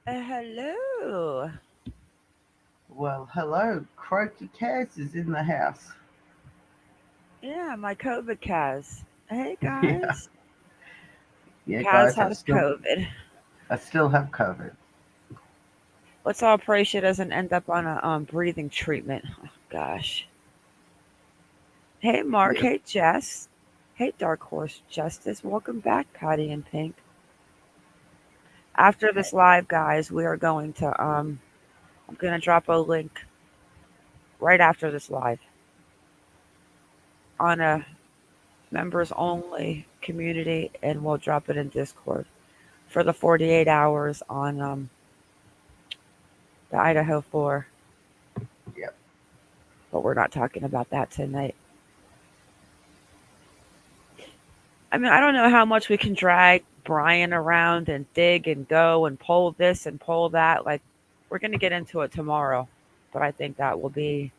Hello. Well, hello. Croaky Cares is in the house. Yeah, my COVID Kaz. Hey Yeah, guys. yeah, Kaz guys. I has still, COVID. I still have COVID. Let's all pray she doesn't end up on a breathing treatment. Oh, gosh. Hey Mark. Yeah, Hey Jess. Hey Dark Horse Justice. Welcome back, Patty and Pink. After this live, guys, we are going to I'm gonna drop a link right after this live on a members only community, and we'll drop it in Discord for the 48 hours on the Idaho 4. yeah. But we're not talking about that tonight. I mean, I don't know how much we can drag Brian around and dig and go and pull this and pull that. Like, we're going to get into it tomorrow, but I think that will be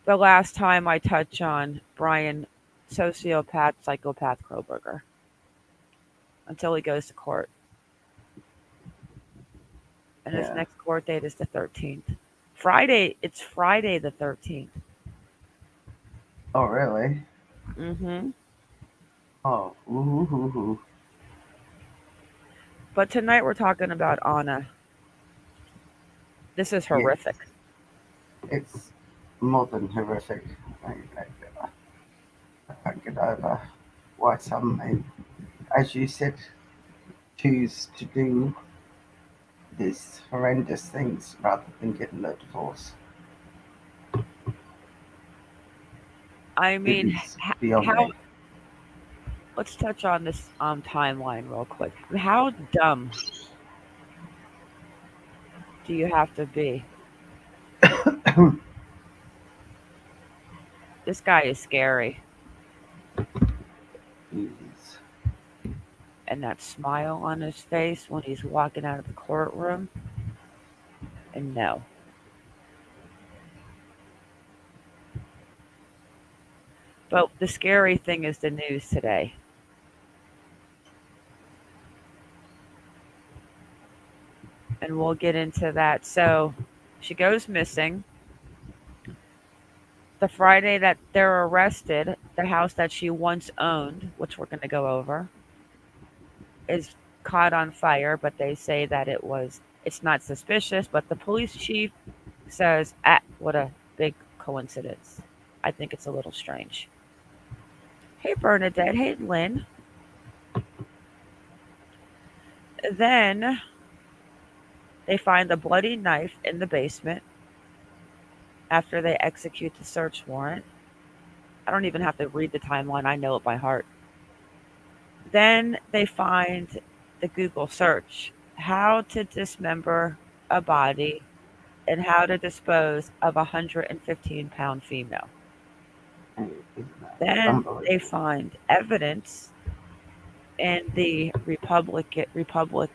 the last time I touch on Brian, sociopath, psychopath Kroberger until he goes to court. And his Yeah. next court date is the 13th. Friday, it's Friday the 13th. Oh, really? Hmm. Oh, ooh, ooh, ooh. But tonight we're talking about Anna. This is Yes, horrific. it's more than horrific. I can't get over why some men, as you said, choose to do these horrendous things rather than getting a divorce. I It mean, is beyond how me. let's touch on this timeline real quick. How dumb do you have to be? This guy is scary, Is and that smile on his face when he's walking out of the courtroom. And no, but the scary thing is the news today, and we'll get into that. So she goes missing. The Friday that they're arrested, the house that she once owned, which we're going to go over, is caught on fire, but they say that it's not suspicious, but the police chief says, ah, what a big coincidence. I think it's a little strange. Hey, Bernadette. Hey, Lynn. Then they find the bloody knife in the basement after they execute the search warrant. I don't even have to read the timeline, I know it by heart. Then they find the Google search how to dismember a body and how to dispose of a 115-pound female. isn't that Then they unbelievable? find evidence in the Republic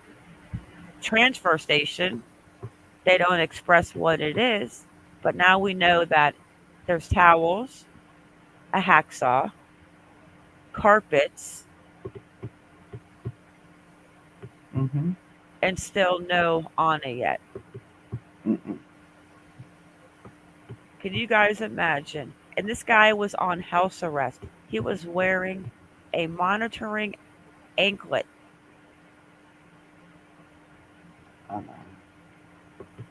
transfer station. They don't express what it is, but now we know that there's towels, a hacksaw, carpets, Mm-hmm. and still no Anna yet. Mm-mm. Can you guys imagine? And this guy was on house arrest. He was wearing a monitoring anklet. I know.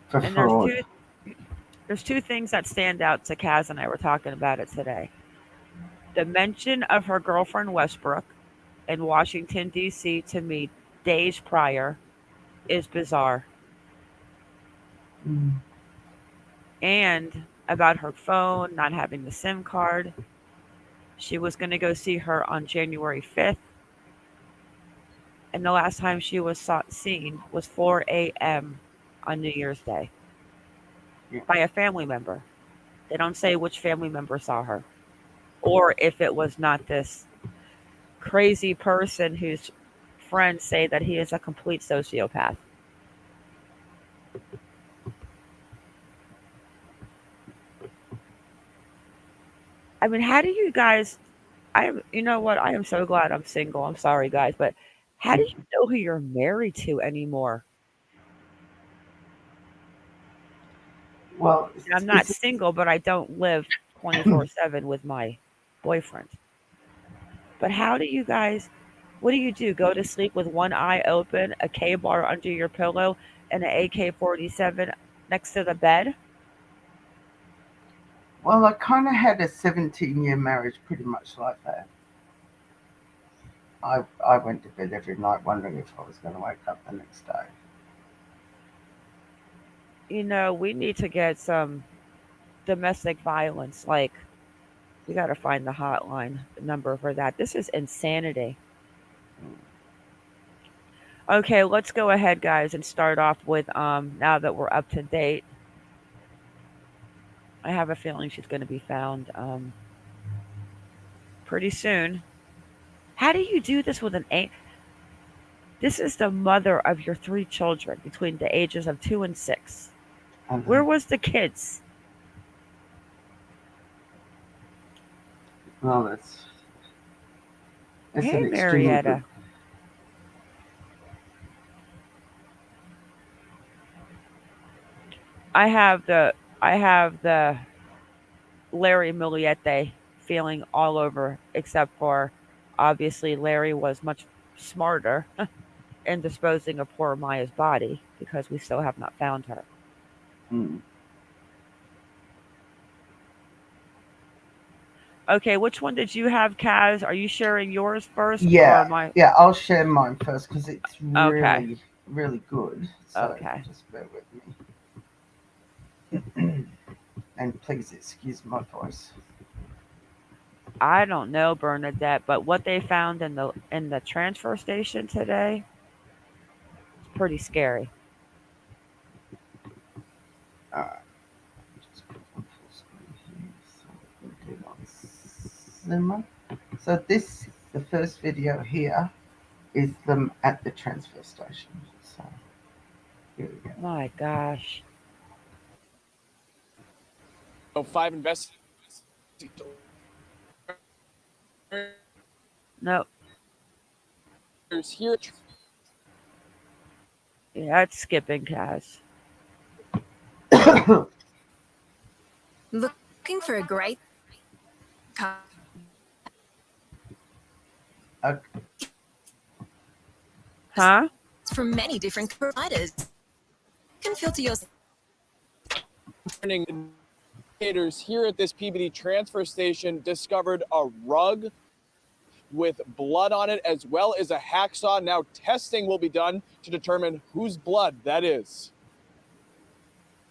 For And there's fraud. two things that stand out to Kaz and I were talking about it today. The mention of her girlfriend Westbrook in Washington D.C. to me days prior is bizarre. Mm. And about her phone not having the SIM card. She was going to go see her on January 5th, and the last time she was seen was 4 a.m. on New Year's Day Yeah. by a family member. They don't say which family member saw her or if it was not this crazy person whose friends say that he is a complete sociopath. I mean, how do you guys you know what? I am so glad I'm single. I'm sorry guys, but how do you know who you're married to anymore? Well, And I'm not is it? single, but I don't live 24/7 with my boyfriend. But how do you guys, what do you do? Go to sleep with one eye open, a K bar under your pillow, and an AK-47 next to the bed? Well, I kind of had a 17-year marriage pretty much like that. I went to bed every night wondering if I was going to wake up the next day. We need to get some domestic violence. Like, we got to find the hotline, the number for that. This is insanity. Okay, let's go ahead, guys, and start off with now that we're up to date. I have a feeling she's going to be found pretty soon. How do you do this with an a? This is the mother of your three children between the ages of 2 and 6. And Where was the kids? well, it's Hey, an extremely good. Marietta. I have the I have the Larry Miliete feeling all over, except for obviously Larry was much smarter in disposing of poor Maya's body because we still have not found her. Mm. Okay, which one did you have, Kaz? Are you sharing yours first or Yeah, my? yeah. I'll share mine first because it's Okay, really, really good. So okay. just bear with me, and please excuse my voice. I don't know, Bernadette, but what they found in the transfer station today is pretty scary. Alright, just put on full screen here so we can do it on cinema. So the first video here is them at the transfer station. So here we go. My gosh. Five investigators No, here. yeah, it's skipping, Kaz. Looking for a great car Okay. Huh? from many different providers. You can filter your Turning investigators here at this Peabody transfer station discovered a rug with blood on it, as well as a hacksaw. Now testing will be done to determine whose blood that is.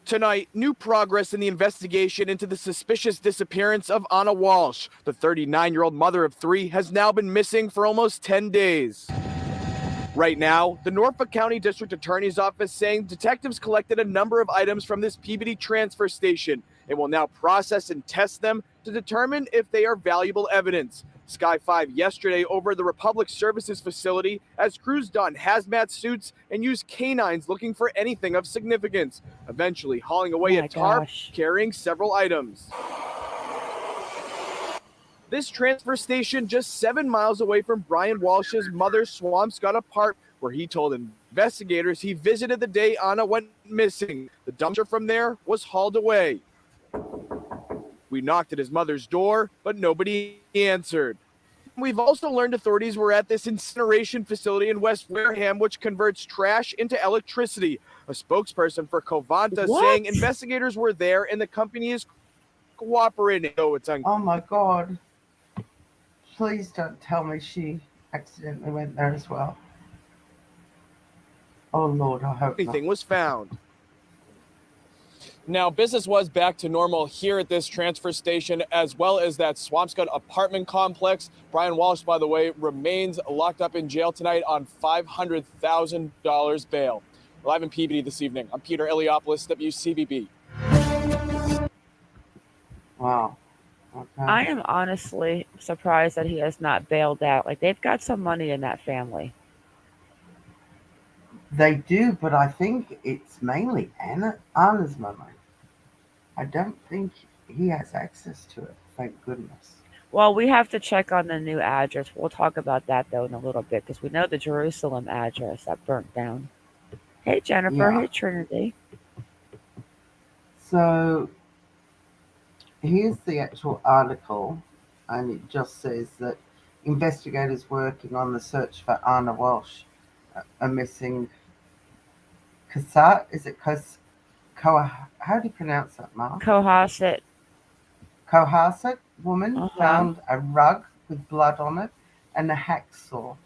Tonight, new progress in the investigation into the suspicious disappearance of Ana Walshe. The 39-year-old mother of three has now been missing for almost 10 days. Right now, the Norfolk County District Attorney's Office saying detectives collected a number of items from this Peabody transfer station and will now process and test them to determine if they are valuable evidence. Sky 5 yesterday over the Republic Services facility as crews donned hazmat suits and used canines looking for anything of significance, eventually hauling away a My tarp gosh. carrying several items. This transfer station just 7 miles away from Brian Walsh's mother's Swampscott apartment, where he told investigators he visited the day Ana went missing. The dumpster from there was hauled away. We knocked at his mother's door, but nobody answered. We've also learned authorities were at this incineration facility in West Wareham, which converts trash into electricity. A spokesperson for Covanta What? saying investigators were there and the company is cooperating. So it's Oh my God! Please don't tell me she accidentally went there as well. Oh Lord, I hope not. anything was found. Now, business was back to normal here at this transfer station, as well as that Swampscott apartment complex. Brian Walshe, by the way, remains locked up in jail tonight on $500,000 bail. Live in Peabody this evening, I'm Peter Eliopoulos, WCBB. Wow. Okay. I am honestly surprised that he has not bailed out. Like, they've got some money in that family. They do, but I think it's mainly Anna's money. I don't think he has access to it. Thank goodness. Well, we have to check on the new address. We'll talk about that, though, in a little bit because we know the Jerusalem address that burnt down. Hey, Jennifer. Yeah. Hey, Trinity. So here's the actual article, and it just says that investigators working on the search for Ana Walshe, a missing Cohasset. Is it how do you pronounce that, Mark? Cohasset. Cohasset woman Uh-huh. found a rug with blood on it and a hacksaw.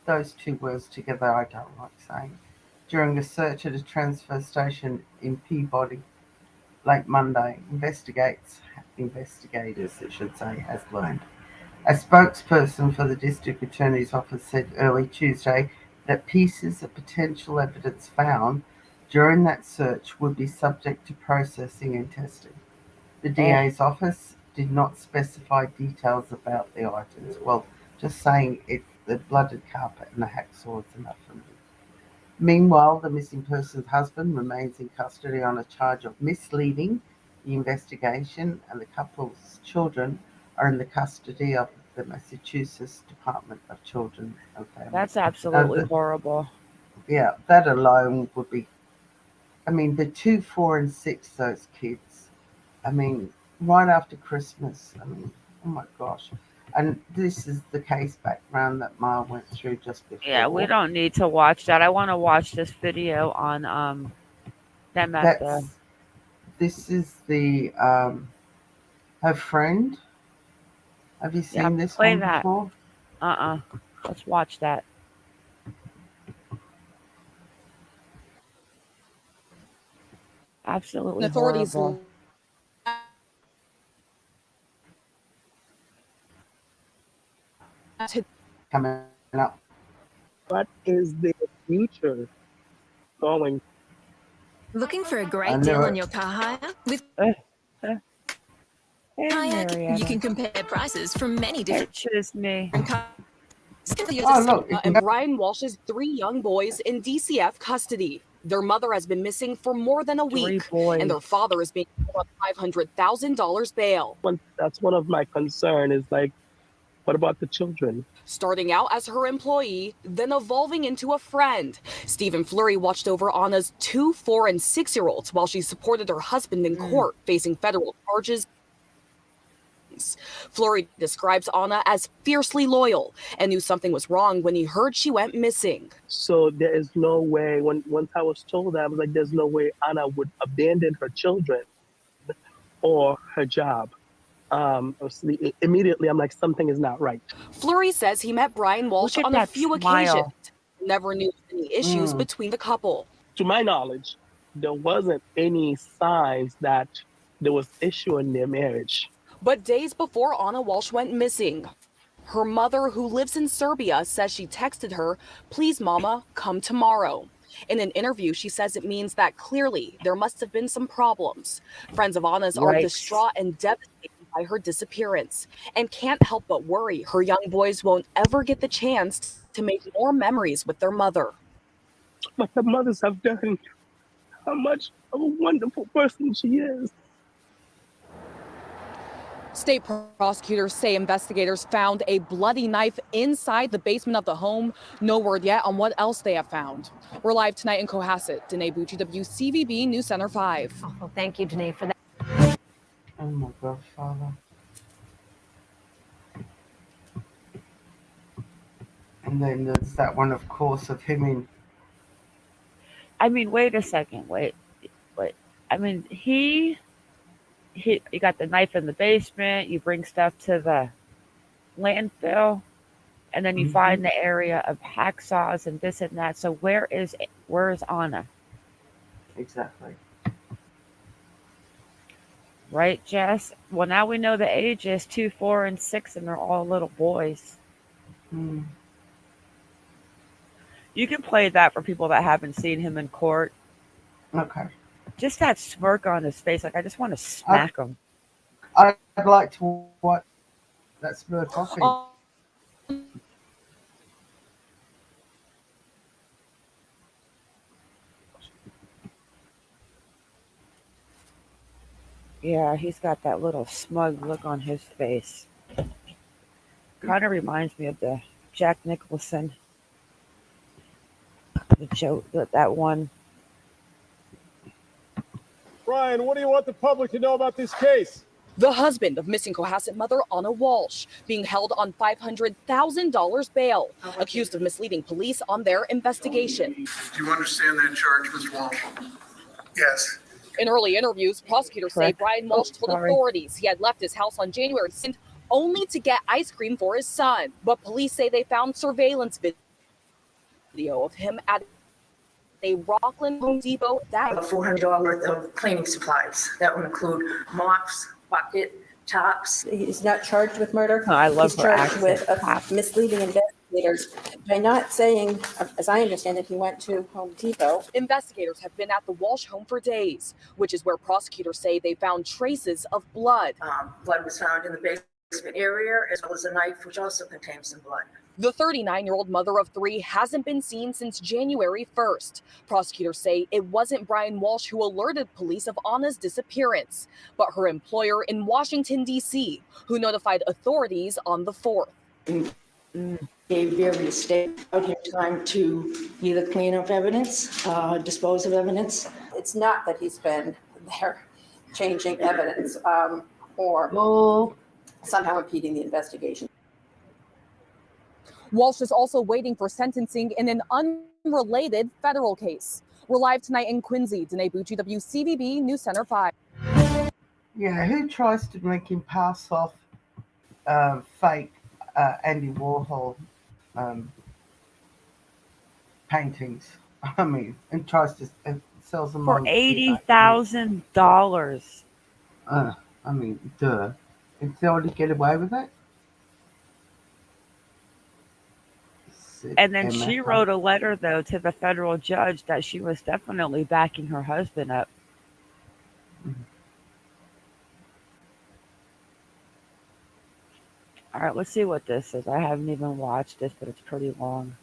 Those two words together I don't like saying. During a search at a transfer station in Peabody late Monday, investigators, I should say, has learned. A spokesperson for the district attorney's office said early Tuesday that pieces of potential evidence found during that search would be subject to processing and testing. The Oh, DA's office did not specify details about the items. Well, just saying the blooded carpet and the hacksaw is enough for me. Meanwhile, the missing person's husband remains in custody on a charge of misleading the investigation, and the couple's children are in the custody of the Massachusetts Department of Children and Family. that's Now, absolutely horrible. yeah, that alone would be. I mean, the 2, 4, and 6, those kids. I mean, right after Christmas. I mean, oh my gosh. And this is the case background that Ma went through just Yeah, we before. don't need to watch that. I want to watch this video on them at the. That's this is the her friend. Have you Yeah, seen this play one that. before? Uh-uh. Let's watch that. Absolutely Authorities horrible. Coming up. What is their future going? Looking for a I great knew deal on it. your car hire? With Uh, uh, hey, Kayak, you Marietta. can compare prices from many Hey, different choose me. cars. Oh look, you can and go. Brian Walsh's 3 young boys in DCF custody. Their mother has been missing for more than a 3 week, and their boys. father is being held on $500,000 bail. That's one of my concern is like, what about the children? Starting out as her employee, then evolving into a friend. Stephen Fleury watched over Anna's 2, 4, and 6-year-olds while she supported her husband in court, facing federal charges. Fleury describes Anna as fiercely loyal and knew something was wrong when he heard she went missing. So there is no way, once I was told that, I was like, there's no way Anna would abandon her children or her job. Immediately, I'm like, something is not right. Fleury says he met Brian Walsh Look at on a that few occasions, smile. never knew any issues Mm, between the couple. To my knowledge, there wasn't any signs that there was issue in their marriage. But days before Ana Walsh went missing, her mother, who lives in Serbia, says she texted her, "Please, Mama, come tomorrow." In an interview, she says it means that clearly there must have been some problems. Friends of Anna's are Yikes. distraught and devastated by her disappearance and can't help but worry her young boys won't ever get the chance to make more memories with their mother. But the mothers have done how much of a wonderful person she is. State prosecutors say investigators found a bloody knife inside the basement of the home. No word yet on what else they have found. We're live tonight in Cohasset. Danae Bucci, WCVB News Center 5. Oh, well, thank you, Danae, for that. oh my gosh, Father. And then there's that one, of course, of him in. I mean, wait a second. Wait. I mean, you got the knife in the basement, you bring stuff to the landfill, and then you Hmm. find the area of hacksaws and this and that. So where is Anna? Exactly. Right, Jess? Well, now we know the ages 2, 4, and 6, and they're all little boys. Mm, You can play that for people that haven't seen him in court. okay. Just that smirk on his face, like I just want to I'd, smack him. I'd like to watch that smirk off him. Yeah, he's got that little smug look on his face. Kind of reminds me of the Jack Nicholson, the joke that one. Brian, what do you want the public to know about this case? The husband of missing Cohasset mother Ana Walshe being held on $500,000 bail, accused of misleading police on their investigation. Do you understand that charge, Mr. Walsh? Yes. In early interviews, prosecutors say Correct. Brian Walsh told Sorry. authorities he had left his house on January 2nd only to get ice cream for his son. But police say they found surveillance video of him at a Rockland Home Depot that $400 worth of cleaning supplies. That would include mops, bucket, tops. He's not charged with murder. Oh, I love He's her charged with accent. misleading investigators by not saying, as I understand it, he went to Home Depot. investigators have been at the Walsh home for days, which is where prosecutors say they found traces of blood. Blood was found in the basement area, as well as a knife, which also contains some blood. The 39-year-old mother of three hasn't been seen since January 1st. Prosecutors say it wasn't Brian Walsh who alerted police of Ana's disappearance, but her employer in Washington, D.C., who notified authorities on the 4th. Gave various states out here time to either clean up evidence, dispose of evidence. It's not that he's been there changing evidence or somehow impeding the investigation. Walsh is also waiting for sentencing in an unrelated federal case. We're live tonight in Quincy. Danae Bucci, WCVB News Center 5. Yeah, who tries to make him pass off fake Andy Warhol paintings? I mean, and tries to sells them For on $80,000. I mean, duh. Did they already get away with it? And then she wrote a letter, though, to the federal judge that she was definitely backing her husband up. Mm-hmm. All right, let's see what this is. I haven't even watched this, but it's pretty long.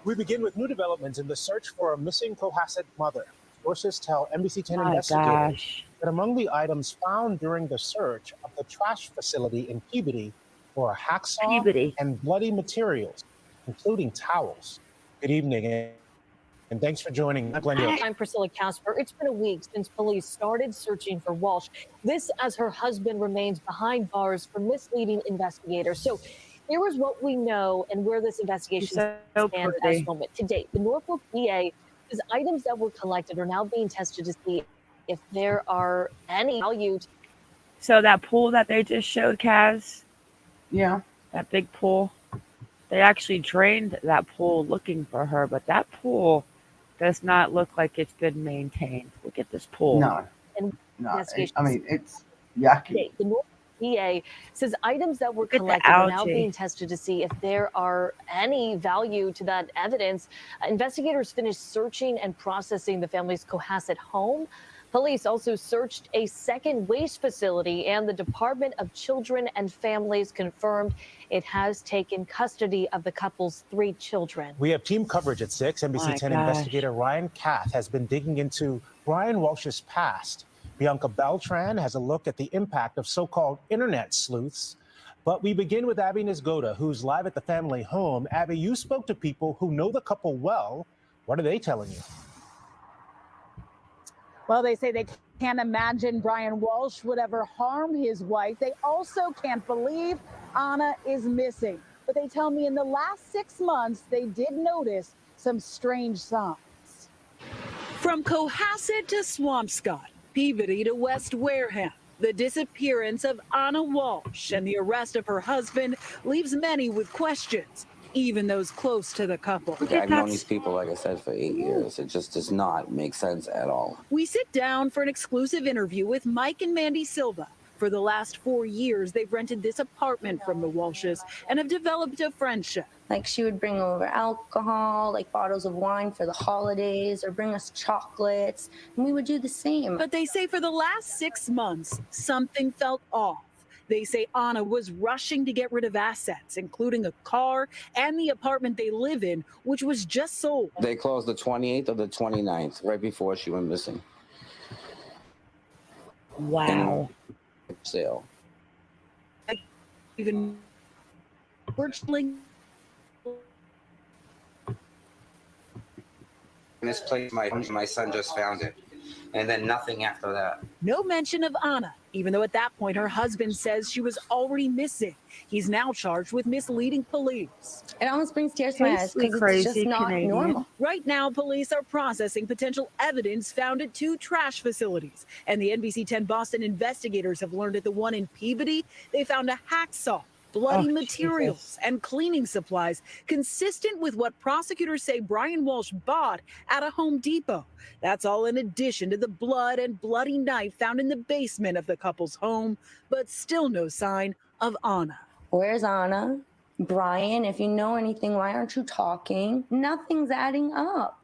We begin with new developments in the search for a missing Cohasset mother. Sources tell NBC 10 My investigators gosh. that among the items found during the search of the trash facility in Peabody were a hacksaw Peabody. and bloody materials, including towels. Good evening, and thanks for joining. I'm Priscilla Casper. It's been a week since police started searching for Walsh. This as her husband remains behind bars for misleading investigators. So here is what we know and where this investigation stands at this moment. To date, the Norfolk DA says items that were collected are now being tested to see if there are any value. So that pool that they just showed, Kaz, Yeah. that big pool, they actually drained that pool looking for her, but that pool does not look like it's been maintained. Look at this pool. No. And No. I mean, it's yucky. The Norfolk DA says items that were Look at the collected are now algae. being tested to see if there are any value to that evidence. Investigators finished searching and processing the family's Cohasset home. Police also searched a second waste facility, and the Department of Children and Families confirmed it has taken custody of the couple's 3 children. We have team coverage at 6. NBC 10 investigator Ryan Kath has been digging into Brian Walsh's past. Bianca Beltran has a look at the impact of so-called internet sleuths. But we begin with Abby Nisgoda, who's live at the family home. Abby, you spoke to people who know the couple well. What are they telling you? Well, they say they can't imagine Brian Walsh would ever harm his wife. They also can't believe Ana is missing. But they tell me in the last 6 months, they did notice some strange signs. From Cohasset to Swampscott, Peabody to West Wareham, the disappearance of Ana Walsh and the arrest of her husband leaves many with questions, even those close to the couple. I've known these people, like I said, for 8 years. It just does not make sense at all. We sit down for an exclusive interview with Mike and Mandy Silva. For the last 4 years, they've rented this apartment from the Walshes and have developed a friendship. Like she would bring over alcohol, like bottles of wine for the holidays, or bring us chocolates, and we would do the same. But they say for the last 6 months, something felt off. They say Ana was rushing to get rid of assets, including a car and the apartment they live in, which was just sold. They closed the 28th or the 29th, right before she went missing. Wow. Sale. Even virtually misplaced my son just found it. And then nothing after that. No mention of Ana, even though at that point her husband says she was already missing. He's now charged with misleading police. It almost brings tears to my eyes because it's just not normal. Right now, police are processing potential evidence found at 2 trash facilities. And the NBC 10 Boston investigators have learned at the one in Peabody, they found a hacksaw, bloody materials, and cleaning supplies consistent with what prosecutors say Brian Walshe bought at a Home Depot. That's all in addition to the blood and bloody knife found in the basement of the couple's home, but still no sign of Ana. Where's Ana? Brian, if you know anything, why aren't you talking? Nothing's adding up.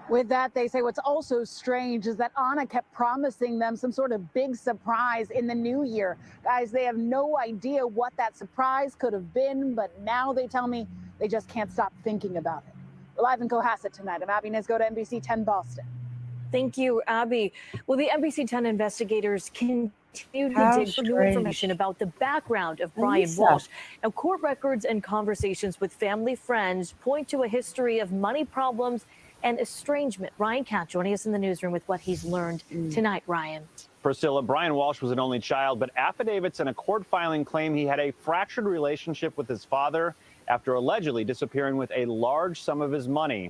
With that, they say what's also strange is that Ana kept promising them some sort of big surprise in the new year. Guys, they have no idea what that surprise could have been, but now they tell me they just can't stop thinking about it. We're live in Cohasset tonight. I'm Abby Nisgo to NBC 10 Boston. Thank you, Abby. Well, the NBC 10 investigators continue to dig for new information about the background of Brian Walshe. Now, court records and conversations with family friends point to a history of money problems and estrangement. Ryan Katz joining us in the newsroom with what he's learned tonight. Ryan. Priscilla, Brian Walshe was an only child, but affidavits and a court filing claim he had a fractured relationship with his father after allegedly disappearing with a large sum of his money.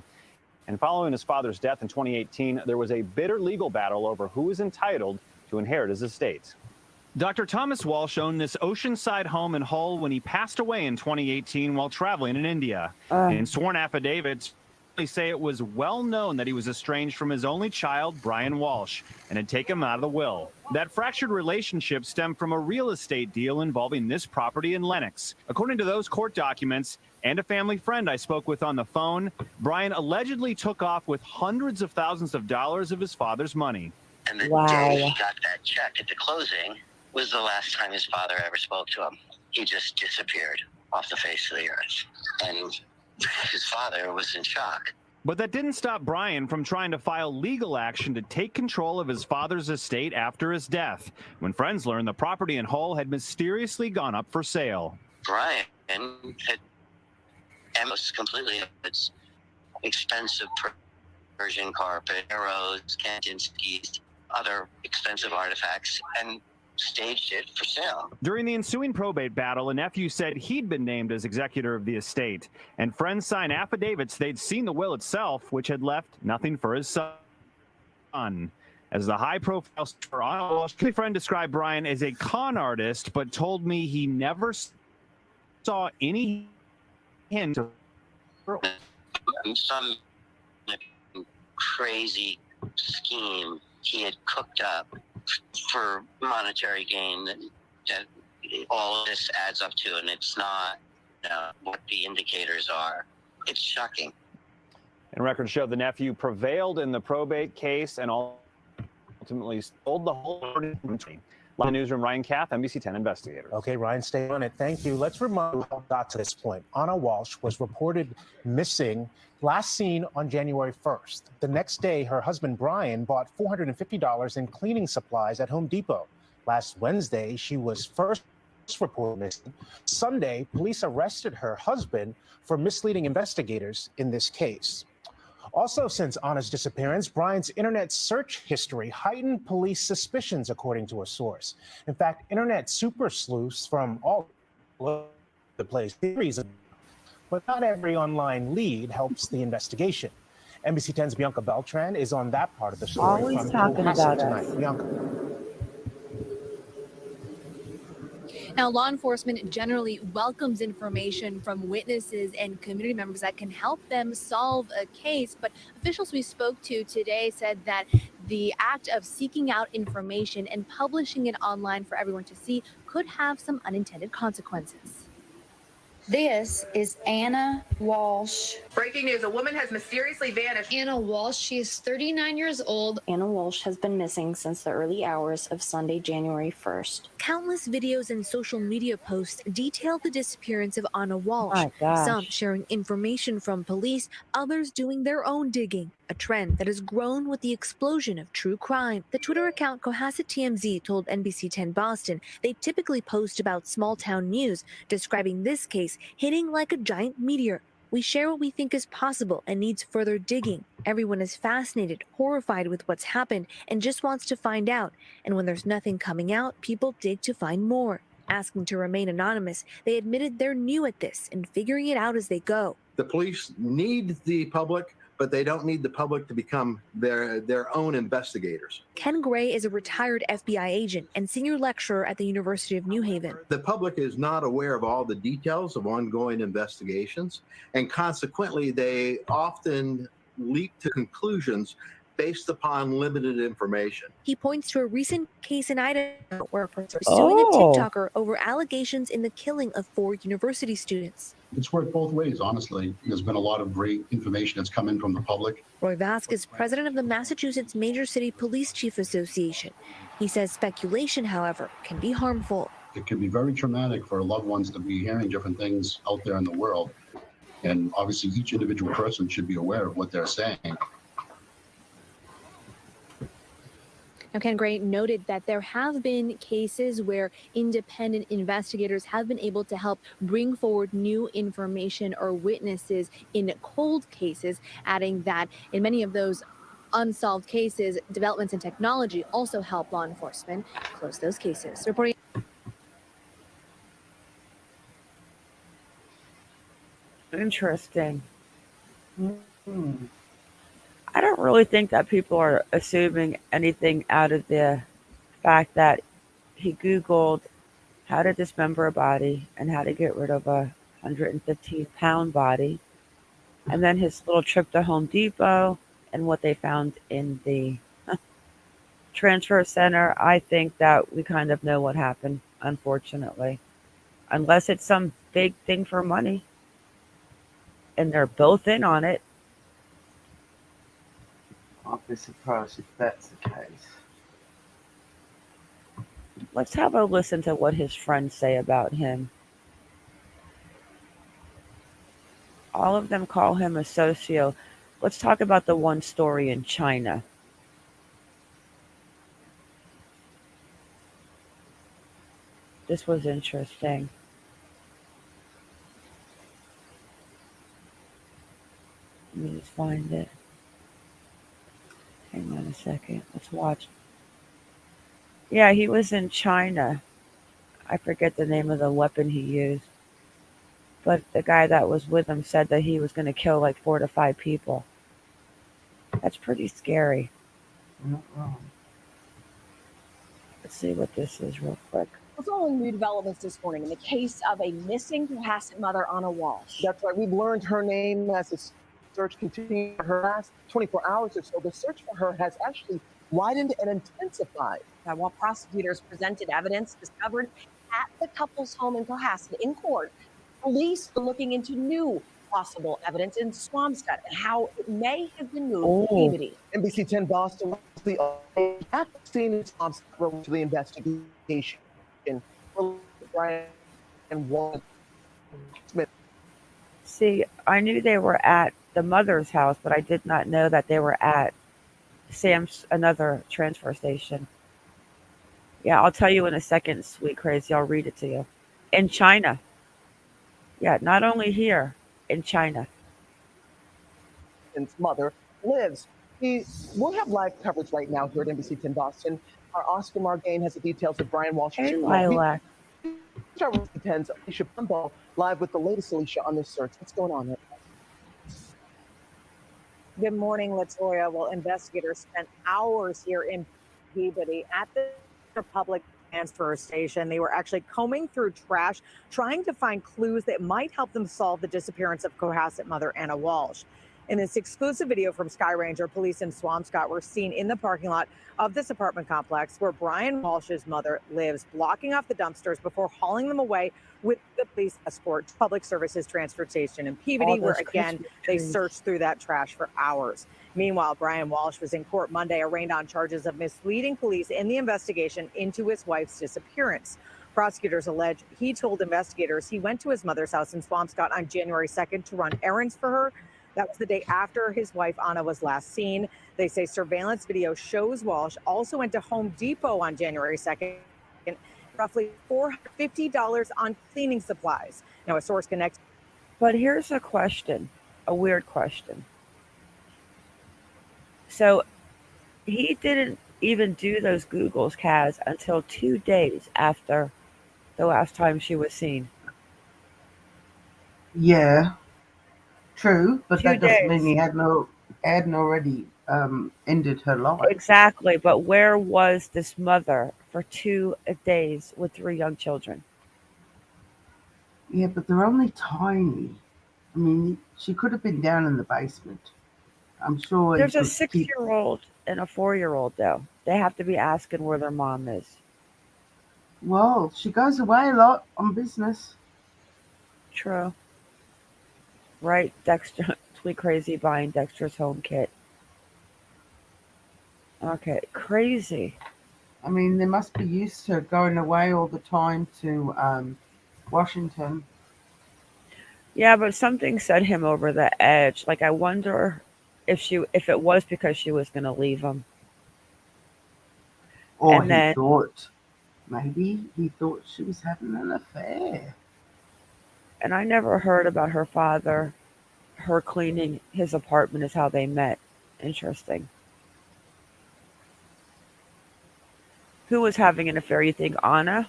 And following his father's death in 2018, there was a bitter legal battle over who is entitled to inherit his estate. Dr. Thomas Walshe owned this oceanside home in Hull when he passed away in 2018 while traveling in India. In sworn affidavits, they say it was well known that he was estranged from his only child, Brian Walshe, and had taken him out of the will. That fractured relationship stemmed from a real estate deal involving this property in Lenox. According to those court documents and a family friend I spoke with on the phone, Brian allegedly took off with hundreds of thousands of dollars of his father's money. And the day he got that check at the closing was the last time his father ever spoke to him. He just disappeared off the face of the earth. And his father was in shock. But that didn't stop Brian from trying to file legal action to take control of his father's estate after his death, when friends learned the property in Hull had mysteriously gone up for sale. Brian had almost completely its expensive Persian carpet, arrows, Kandinsky's, other expensive artifacts, and staged it for sale. During the ensuing probate battle, a nephew said he'd been named as executor of the estate, and friends signed affidavits they'd seen the will itself, which had left nothing for his son. As the high-profile star Ana Walshe, my friend described Brian as a con artist, but told me he never saw any hint of some crazy scheme he had cooked up for monetary gain that all of this adds up to, and it's not what the indicators are. It's shocking. And records show the nephew prevailed in the probate case and ultimately sold the whole property. Live newsroom, Ryan Kath, NBC 10 investigator. Okay, Ryan, stay on it. Thank you. Let's remind you how it got to this point. Ana Walshe was reported missing, last seen on January 1st. The next day, her husband, Brian, bought $450 in cleaning supplies at Home Depot. Last Wednesday, she was first reported missing. Sunday, police arrested her husband for misleading investigators in this case. Also, since Ana's disappearance, Brian's internet search history heightened police suspicions, according to a source. In fact, internet super sleuths from all over the place, but not every online lead helps the investigation. NBC 10's Bianca Beltran is on that part of the story. Always talking about tonight. us. Bianca. Now, law enforcement generally welcomes information from witnesses and community members that can help them solve a case. But officials we spoke to today said that the act of seeking out information and publishing it online for everyone to see could have some unintended consequences. This is Ana Walshe. Breaking news, a woman has mysteriously vanished. Ana Walshe, she is 39 years old. Ana Walshe has been missing since the early hours of Sunday, January 1st. Countless videos and social media posts detail the disappearance of Ana Walshe. My gosh. Some sharing information from police, others doing their own digging. A trend that has grown with the explosion of true crime. The Twitter account Cohasset TMZ told NBC 10 Boston they typically post about small town news, describing this case hitting like a giant meteor. We share what we think is possible and needs further digging. Everyone is fascinated, horrified with what's happened, and just wants to find out. And when there's nothing coming out, people dig to find more. Asking to remain anonymous, they admitted they're new at this and figuring it out as they go. The police need the public, but they don't need the public to become their own investigators. Ken Gray is a retired FBI agent and senior lecturer at the University of New Haven. The public is not aware of all the details of ongoing investigations, and consequently, they often leap to conclusions based upon limited information. He points to a recent case in Idaho where a person is suing a TikToker over allegations in the killing of 4 university students. It's worked both ways, honestly. There's been a lot of great information that's come in from the public. Roy Vasquez, president of the Massachusetts Major City Police Chief Association. He says speculation, however, can be harmful. It can be very traumatic for loved ones to be hearing different things out there in the world. And obviously, each individual person should be aware of what they're saying. Now, Ken Gray noted that there have been cases where independent investigators have been able to help bring forward new information or witnesses in cold cases, adding that in many of those unsolved cases, developments in technology also help law enforcement close those cases. Reporting. Interesting. I don't really think that people are assuming anything out of the fact that he Googled how to dismember a body and how to get rid of a 115-pound body. And then his little trip to Home Depot and what they found in the transfer center. I think that we kind of know what happened, unfortunately. Unless it's some big thing for money. And they're both in on it. I'd be surprised if that's the case. Let's have a listen to what his friends say about him. All of them call him a socio. Let's talk about the one story in China. This was interesting. Let me just find it. Hang on a second. Let's watch. Yeah, he was in China. I forget the name of the weapon he used. But the guy that was with him said that he was going to kill like 4 to 5 people. That's pretty scary. Not wrong. Let's see what this is real quick. We're following new developments this morning in the case of a missing Cohasset mother, Ana Walshe. That's right. We've learned her name as the search continued for her last 24 hours or so. The search for her has actually widened and intensified. Now, while prosecutors presented evidence discovered at the couple's home in Cohasset in court, police are looking into new possible evidence in Swampscott and how it may have been moved to Peabody. NBC 10 Boston was the at the scene in Swampscott to the investigation. Brian and Smith. See, I knew they were at the mother's house, but I did not know that they were at Sam's, another transfer station. Yeah, I'll tell you in a second, sweet crazy. I'll read it to you. In China. Yeah, not only here, in China. And mother lives. We'll have live coverage right now here at NBC 10 Boston. Our Oscar Margain has the details of Brian Walshe. Hey, Lilac. NBC 10's Alicia Pumbo live with the latest, Alicia, on this search. What's going on there? Good morning, Latoya. Well, investigators spent hours here in Peabody at the public transfer station. They were actually combing through trash, trying to find clues that might help them solve the disappearance of Cohasset mother Ana Walshe. In this exclusive video from Sky Ranger, police in Swampscott were seen in the parking lot of this apartment complex where Brian Walsh's mother lives, blocking off the dumpsters before hauling them away with the police escort to Public Services Transfer Station in Peabody, where again, they searched through that trash for hours. Meanwhile, Brian Walshe was in court Monday, arraigned on charges of misleading police in the investigation into his wife's disappearance. Prosecutors allege he told investigators he went to his mother's house in Swampscott on January 2nd to run errands for her. That was the day after his wife, Ana, was last seen. They say surveillance video shows Walshe also went to Home Depot on January 2nd, roughly $450 on cleaning supplies. Now, a source connected But here's a question, a weird question. So he didn't even do those Googles, Kaz, until 2 days after the last time she was seen. Yeah, true, but Two that doesn't mean days. he hadn't already ended her life. Exactly. But where was this mother for 2 days with 3 young children? Yeah, but they're only tiny. I mean, she could have been down in the basement. I'm sure he There's a could keep. 6 year old and a 4 year old, though. They have to be asking where their mom is. Well, she goes away a lot on business. True. Right? Dexter, Sweet Crazy buying Dexter's home kit. Okay, crazy. I mean, they must be used to going away all the time to Washington. Yeah, but something set him over the edge. Like I wonder if it was because she was going to leave him. Or And he then thought, maybe he thought she was having an affair. and I never heard about her father, her cleaning his apartment is how they met. Interesting. Who was having an affair, you think Anna?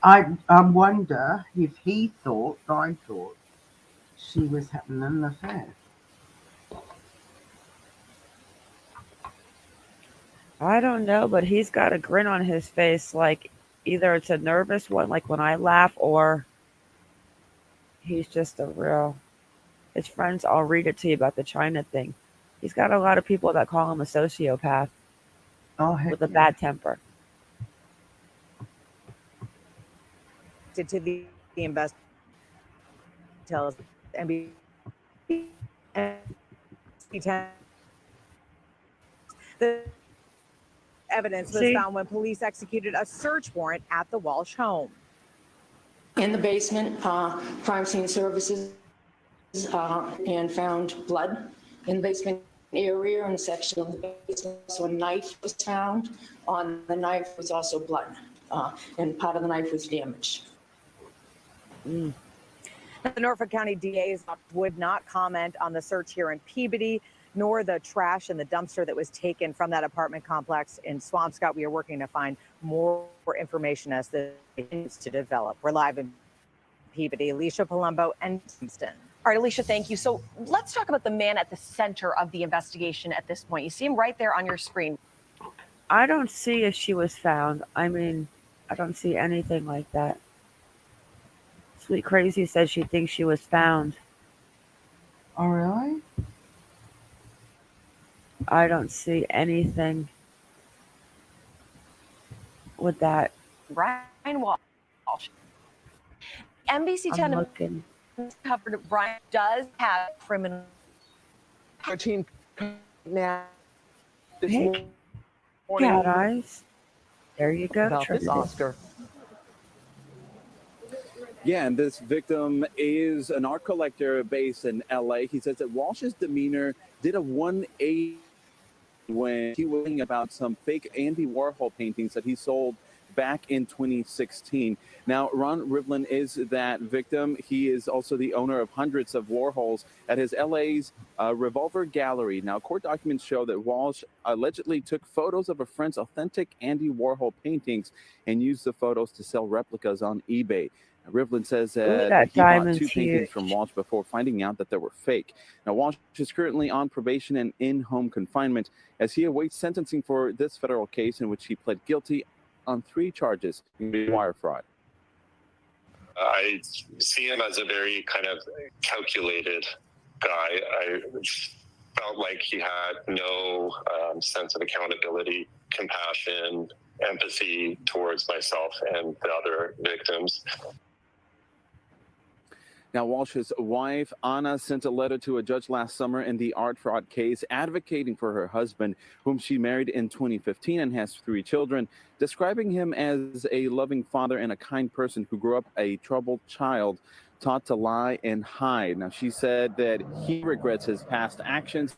I wonder if he thought, I thought, she was having an affair. I don't know, but he's got a grin on his face like either it's a nervous one like when I laugh or he's just a real his friends all read it to you about the China thing. He's got a lot of people that call him a sociopath Oh, heck with a yeah. bad temper. To the investment details and the evidence was See? found when police executed a search warrant at the Walsh home. In the basement, crime scene services and found blood in the basement area and section of the basement. So a knife was found. On the knife was also blood, and part of the knife was damaged. Mm. The Norfolk County DA's would not comment on the search here in Peabody, nor the trash in the dumpster that was taken from that apartment complex in Swampscott. We are working to find more information as this continues to develop. We're live in Peabody. Alicia Palumbo and Kingston. All right, Alicia, thank you. So let's talk about the man at the center of the investigation at this point. You see him right there on your screen. I don't see if she was found. I mean, I don't see anything like that. Sweet Crazy says she thinks she was found. Oh, really? I don't see anything with that. Brian Walsh. NBC 10 looking. covered Brian does have criminal. 13 now. This Hey, morning. cat eyes. There you go, About this Trinity. Oscar. Yeah, and this victim is an art collector based in LA. He says that Walsh's demeanor did a 180 when he was thinking about some fake Andy Warhol paintings that he sold back in 2016. Now, Ron Rivlin is that victim. He is also the owner of hundreds of Warhols at his LA's Revolver Gallery. Now, court documents show that Walsh allegedly took photos of a friend's authentic Andy Warhol paintings and used the photos to sell replicas on eBay. Rivlin says Ooh, that that he bought diamond's 2 paintings huge. from Walsh before finding out that they were fake. Now, Walsh is currently on probation and in-home confinement as he awaits sentencing for this federal case in which he pled guilty on 3 charges in wire fraud. I see him as a very kind of calculated guy. I felt like he had no sense of accountability, compassion, empathy towards myself and the other victims. Now, Walsh's wife, Ana, sent a letter to a judge last summer in the art fraud case advocating for her husband, whom she married in 2015 and has 3 children, describing him as a loving father and a kind person who grew up a troubled child, taught to lie and hide. Now, she said that he regrets his past actions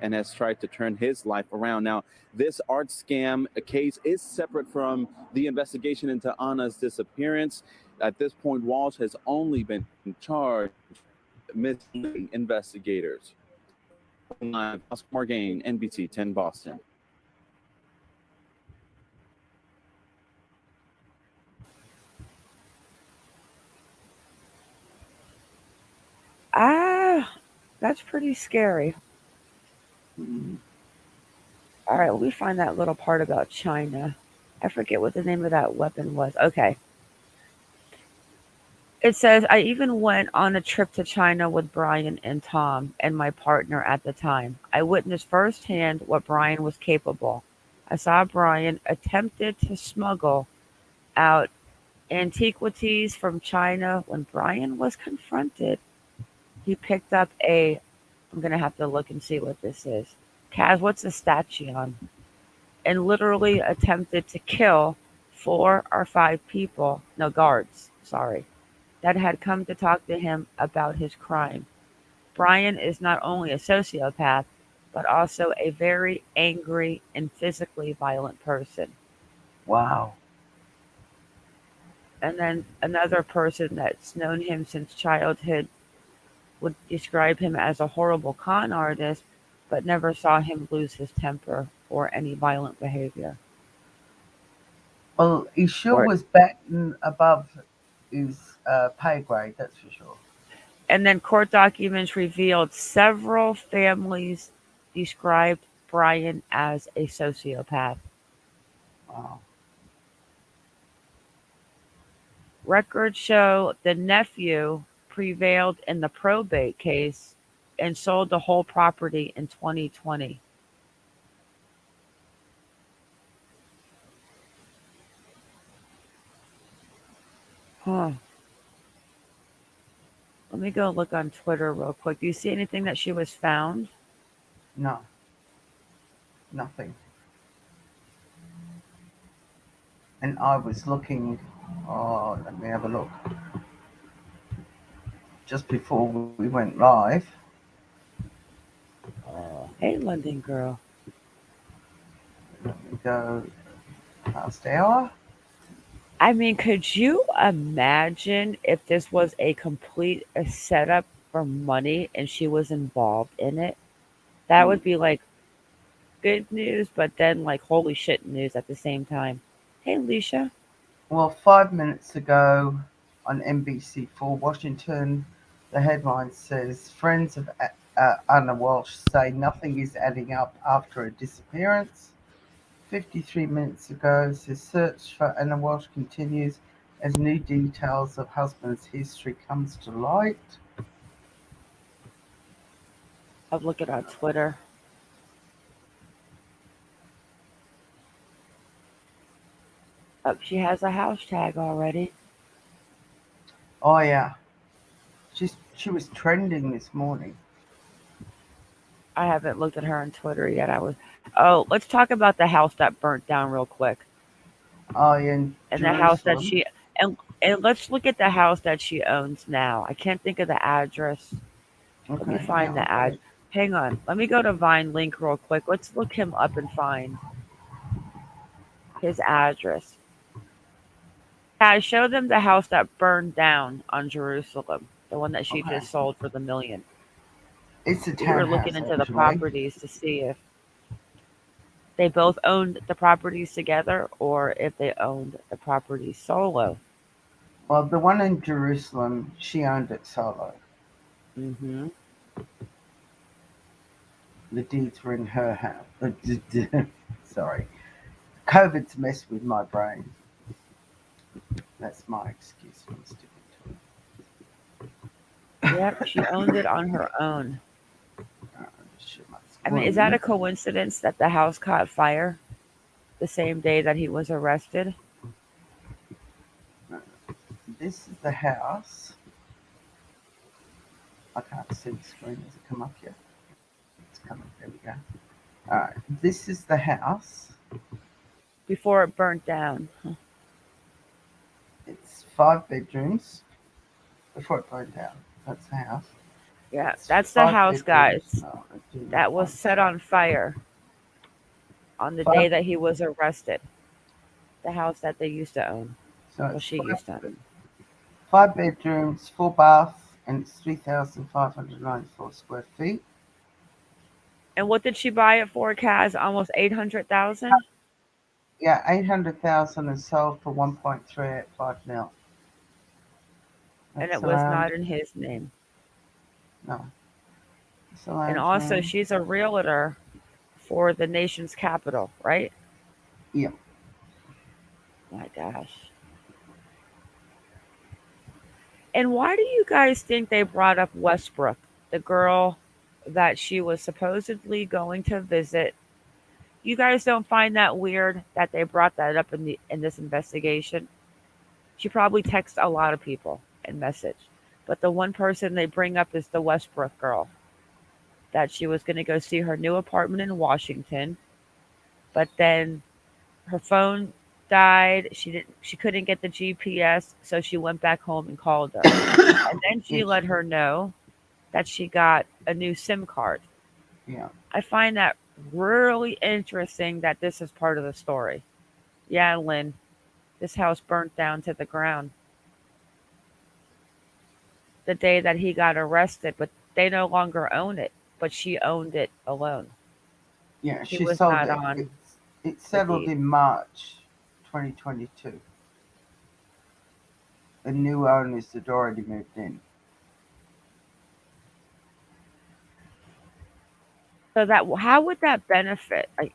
and has tried to turn his life around. Now, this art scam case is separate from the investigation into Ana's disappearance. At this point, Walsh has only been charged with misleading investigators. Live, Oscar Morgan, NBC 10 Boston. Ah, that's pretty scary. All right, let me find that little part about China. I forget what the name of that weapon was. Okay. It says, I even went on a trip to China with Brian and Tom and my partner at the time. I witnessed firsthand what Brian was capable. I saw Brian attempted to smuggle out antiquities from China. When Brian was confronted, he picked up I'm going to have to look and see what this is. Kaz, what's the statue on? And literally attempted to kill 4 or 5 people, no, guards, sorry, that had come to talk to him about his crime. Brian is not only a sociopath, but also a very angry and physically violent person. Wow. And then another person that's known him since childhood would describe him as a horrible con artist, but never saw him lose his temper or any violent behavior. Well, he sure Or, was batting above his pay grade, that's for sure. and then court documents revealed several families described Brian as a sociopath. Wow. Records show the nephew prevailed in the probate case and sold the whole property in 2020. Huh. Let me go look on Twitter real quick. Do you see anything that she was found? No. Nothing. And I was looking, let me have a look. Just before we went live. Hey, London girl. Let me go past hour. I mean, could you imagine if this was a complete setup for money and she was involved in it? That would be like good news, but then like holy shit news at the same time. Hey, Alicia. Well, 5 minutes ago on NBC4 Washington, the headline says friends of Ana Walshe say nothing is adding up after a disappearance. 53 minutes ago says search for Ana Walshe continues as new details of husband's history comes to light. I'll look it on Twitter. Oh, she has a hashtag already. Oh yeah, she was trending this morning. I haven't looked at her on Twitter yet. Oh, let's talk about the house that burnt down real quick. Oh yeah, in And the house that Jerusalem. and let's look at the house that she owns now. I can't think of the address. Let me Okay, find yeah, the ad. Hang on. Let me go to Vine Link real quick. Let's look him up and find his address. I show them the house that burned down on Jerusalem, the one that she okay. just sold for the million. It's a We were looking townhouse into the actually. properties to see if they both owned the properties together or if they owned the property solo. Well, the one in Jerusalem, she owned it solo. Mm-hmm. The deeds were in her house. Sorry. COVID's messed with my brain. That's my excuse for sticking to it. Yep, she owned it on her own. I mean, is that a coincidence that the house caught fire the same day that he was arrested? This is the house. I can't see the screen. Does it come up yet? It's coming. There we go. All right. This is the house. Before it burnt down. Huh. It's 5 bedrooms. Before it burned down. That's the house. Yeah, It's that's the 5 house, bedrooms. guys. No, I do not That was want set that. on fire on the 5. day that he was arrested. The house that they used to own. So Well, it's she used to own. 5 bedrooms, 4 baths, and it's 3,594 square feet. And what did she buy it for, Kaz? Almost 800,000? Yeah, 800,000 and sold for 1.385 mil. And That's it was around, not in his name. no, it's And around, also, she's a realtor for the nation's capital, right? yeah. My gosh. And why do you guys think they brought up Westbrook, the girl that she was supposedly going to visit? You guys don't find that weird that they brought that up in this investigation? She probably texts a lot of people and message. But the one person they bring up is the Westbrook girl, that she was going to go see her new apartment in Washington, but then her phone died. She couldn't get the GPS, so she went back home and called her. And then she Yes. let her know that she got a new SIM card. Yeah. I find that really interesting that this is part of the story. Yeah, Lynn, this house burnt down to the ground the day that he got arrested, but they no longer own it. But she owned it alone. Yeah, She she was sold not it. on It the settled deed. in March 2022. The new owners had already moved in. So that how would that benefit? Like,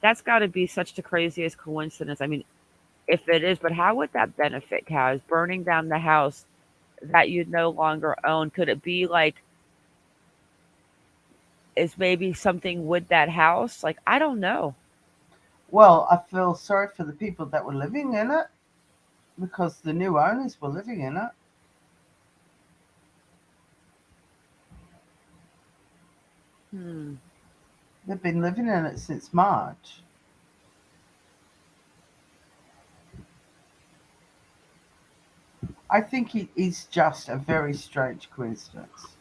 that's got to be such the craziest coincidence. I mean, if it is, but how would that benefit Kaz? Burning down the house that you no longer own? Could it be like is maybe something with that house? Like I don't know. Well, I feel sorry for the people that were living in it because the new owners were living in it. Hmm. They've been living in it since March. I think it is just a very strange coincidence.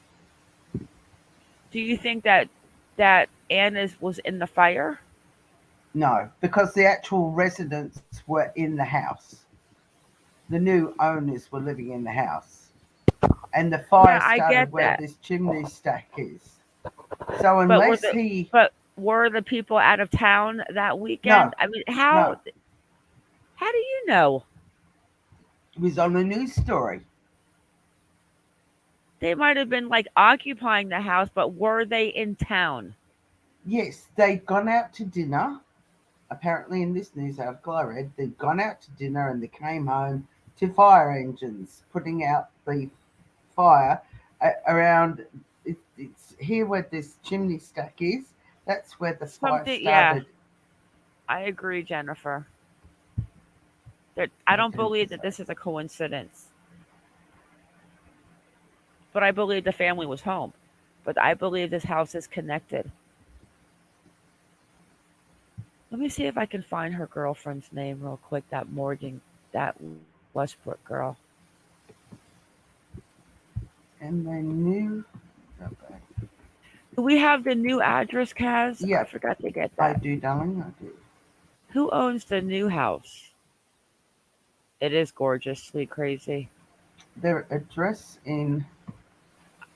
Do you think that Anna's was in the fire? No, because the actual residents were in the house. The new owners were living in the house. And the Yeah, fire I get started where that. this chimney stack is. So But were unless the he. but were the people out of town that No, weekend? I mean, no, how do you know? it was on a news story. They might have been like occupying the house, but were they in town? Yes, they'd gone out to dinner. Apparently, in this news article I read, they'd gone out to dinner and they came home to fire engines putting out the fire around. It's here where this chimney stack is. That's where the fire Something, yeah, started. I agree, Jennifer. That I What don't can you believe that say? this is a coincidence. But I believe the family was home. But I believe this house is connected. Let me see if I can find her girlfriend's name real quick. That Westbrook girl. And they knew. Okay. Do we have the new address, Kaz? I Yep, forgot to get I that. do, darling. I do. Who owns the new house? It is gorgeous, sweet crazy. Their address in.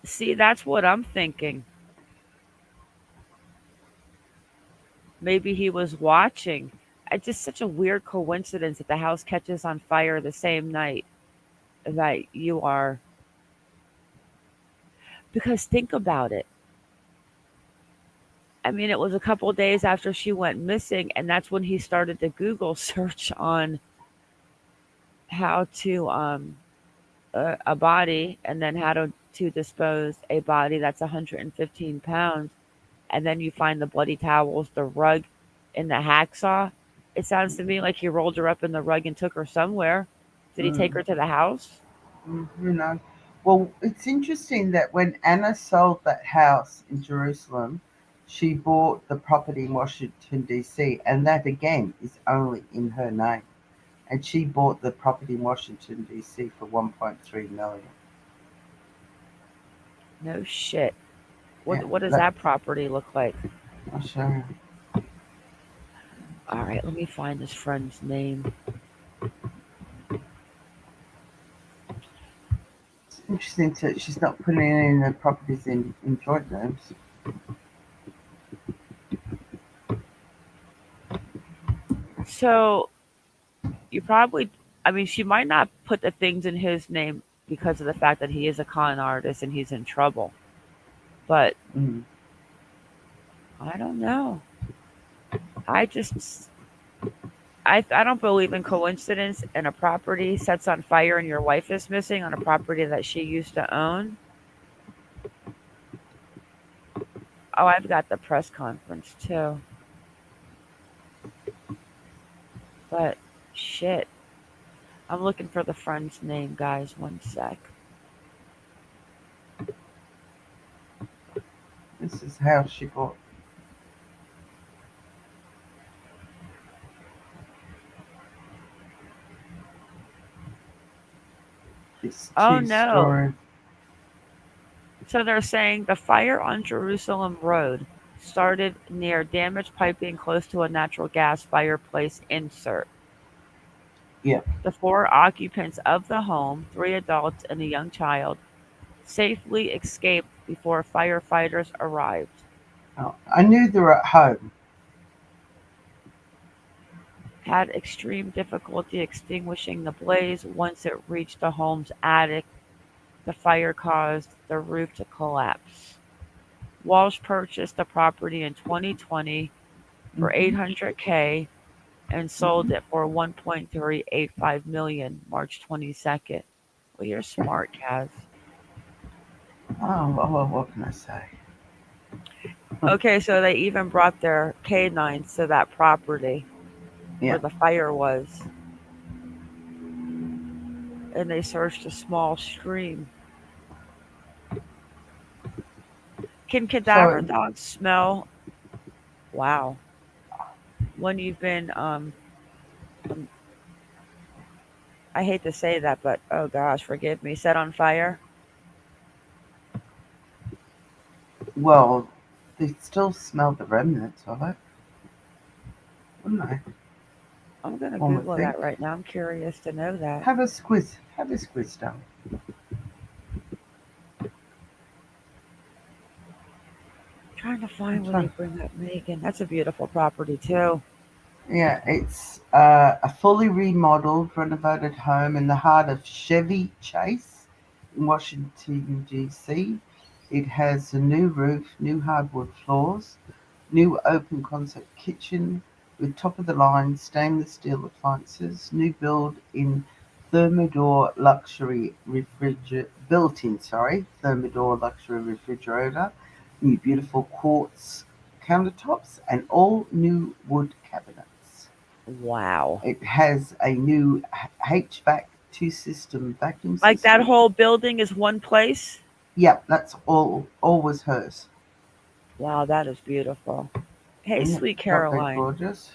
See, that's what I'm thinking. Maybe he was watching. It's just such a weird coincidence that the house catches on fire the same night that you are. Because think about it. I mean, it was a couple of days after she went missing, and that's when he started the Google search on how to a body, and then how to dispose a body that's 115 pounds, and then you find the bloody towels, the rug, and the hacksaw. It sounds to me like he rolled her up in the rug and took her somewhere. Did he take Mm, her to the house? who knows? Well, it's interesting that when Anna sold that house in Jerusalem, she bought the property in Washington, D.C., and that again is only in her name. And she bought the property in Washington, D.C. for 1.3 million. No shit. Yeah, What does that, that property look like? I'll show you. All right, let me find this friend's name. Interesting that she's not putting in her properties in joint names. So you probably, I mean, she might not put the things in his name because of the fact that he is a con artist and he's in trouble. But Mm. I don't know. I just, I don't believe in coincidence and a property sets on fire and your wife is missing on a property that she used to own. Oh, I've got the press conference too. But shit. I'm looking for the friend's name, guys. One sec. This is how she got this Oh two no. story. So they're saying the fire on Jerusalem Road started near damaged piping close to a natural gas fireplace insert. Yeah. The four occupants of the home, three adults and a young child, safely escaped before firefighters arrived. Oh, I knew they were at home. Had extreme difficulty extinguishing the blaze once it reached the home's attic. The fire caused the roof to collapse. Walsh purchased the property in 2020 for Mm-hmm. 800K and sold Mm-hmm. it for 1.385 million March 22nd. Well, you're smart, Kaz. Oh, well, what can I say? Okay, so they even brought their canines to that property Yeah. where the fire was, and they searched a small stream. Can cadaver So, dogs smell? Wow. When you've been, um, I hate to say that, but oh gosh, forgive me, set on fire? well, they still smell the remnants of it, wouldn't they? I'm going to One would Google think. that right now. I'm curious to know that. Have a squiz. Have a squiz down. Trying to I'm find where they trying. bring up Megan. That's a beautiful property too. Yeah, it's a fully remodeled, renovated home in the heart of Chevy Chase in Washington, D.C. It has a new roof, new hardwood floors, new open concept kitchen with top of the line stainless steel appliances, new build in Thermador luxury Thermador luxury refrigerator, new beautiful quartz countertops, and all new wood cabinets. Wow. It has a new HVAC two-system vacuum Like that system. whole building is one place? Yep, that's all was hers. Wow, that is beautiful. Hey, Isn't it sweet not that Caroline. gorgeous?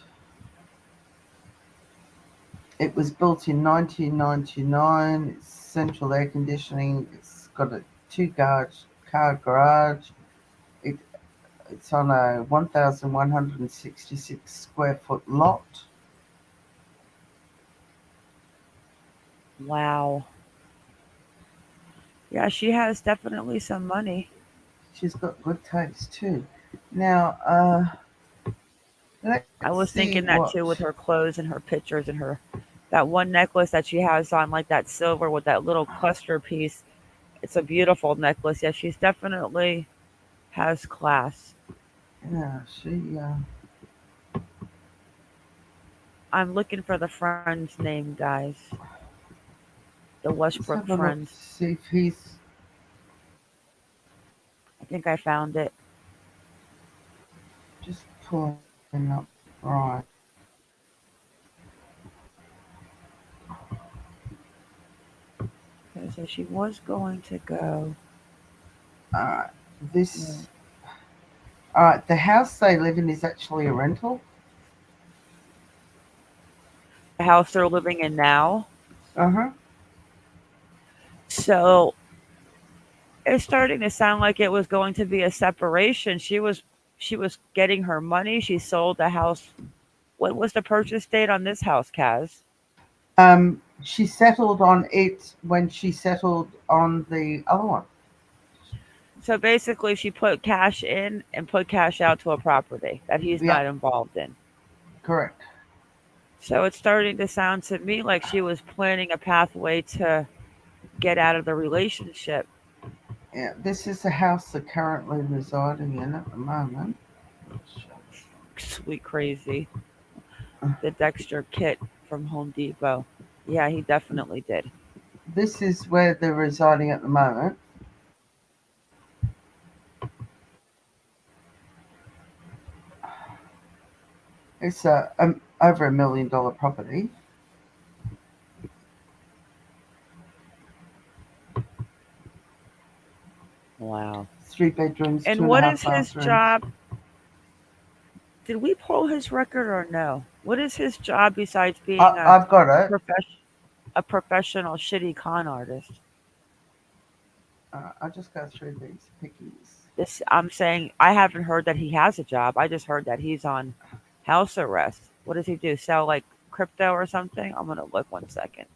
It was built in 1999. It's central air conditioning. It's got a car garage. It, it's on a 1,166 square foot lot. Wow. Yeah, she has definitely some money. She's got good taste too. Now, let's I was see thinking that what. too with her clothes and her pictures and her that one necklace that she has on, like that silver with that little cluster piece. It's a beautiful necklace. Yeah, she's definitely has class. Yeah, she. I'm looking for the friend's name, guys. The Let's Westbrook have a look friend. to see if he's I think I found it. just pulling up. Right. Okay, so she was going to go. Alright. This. Yeah. Alright, the house they live in is actually a rental. The house they're living in now. Uh huh. So it's starting to sound like it was going to be a separation. She was getting her money. She sold the house. What was the purchase date on this house, Kaz? She settled on it when she settled on the other one. So basically, she put cash in and put cash out to a property that he's Yeah, not involved in. correct. So it's starting to sound to me like she was planning a pathway to get out of the relationship. Yeah, this is the house they're currently residing in at the moment. Sweet crazy. The Dexter kit from Home Depot. Yeah, he definitely did. This is where they're residing at the moment. It's over $1 million property. Wow. 3 bedrooms, And two and a what half is his bathrooms. job? Did we pull his record or no? What is his job besides being I've got a it. a professional shitty con artist? I'll just go through these pickies. This I'm saying I haven't heard that he has a job. I just heard that he's on house arrest. What does he do? Sell like crypto or something? I'm gonna look 1 second.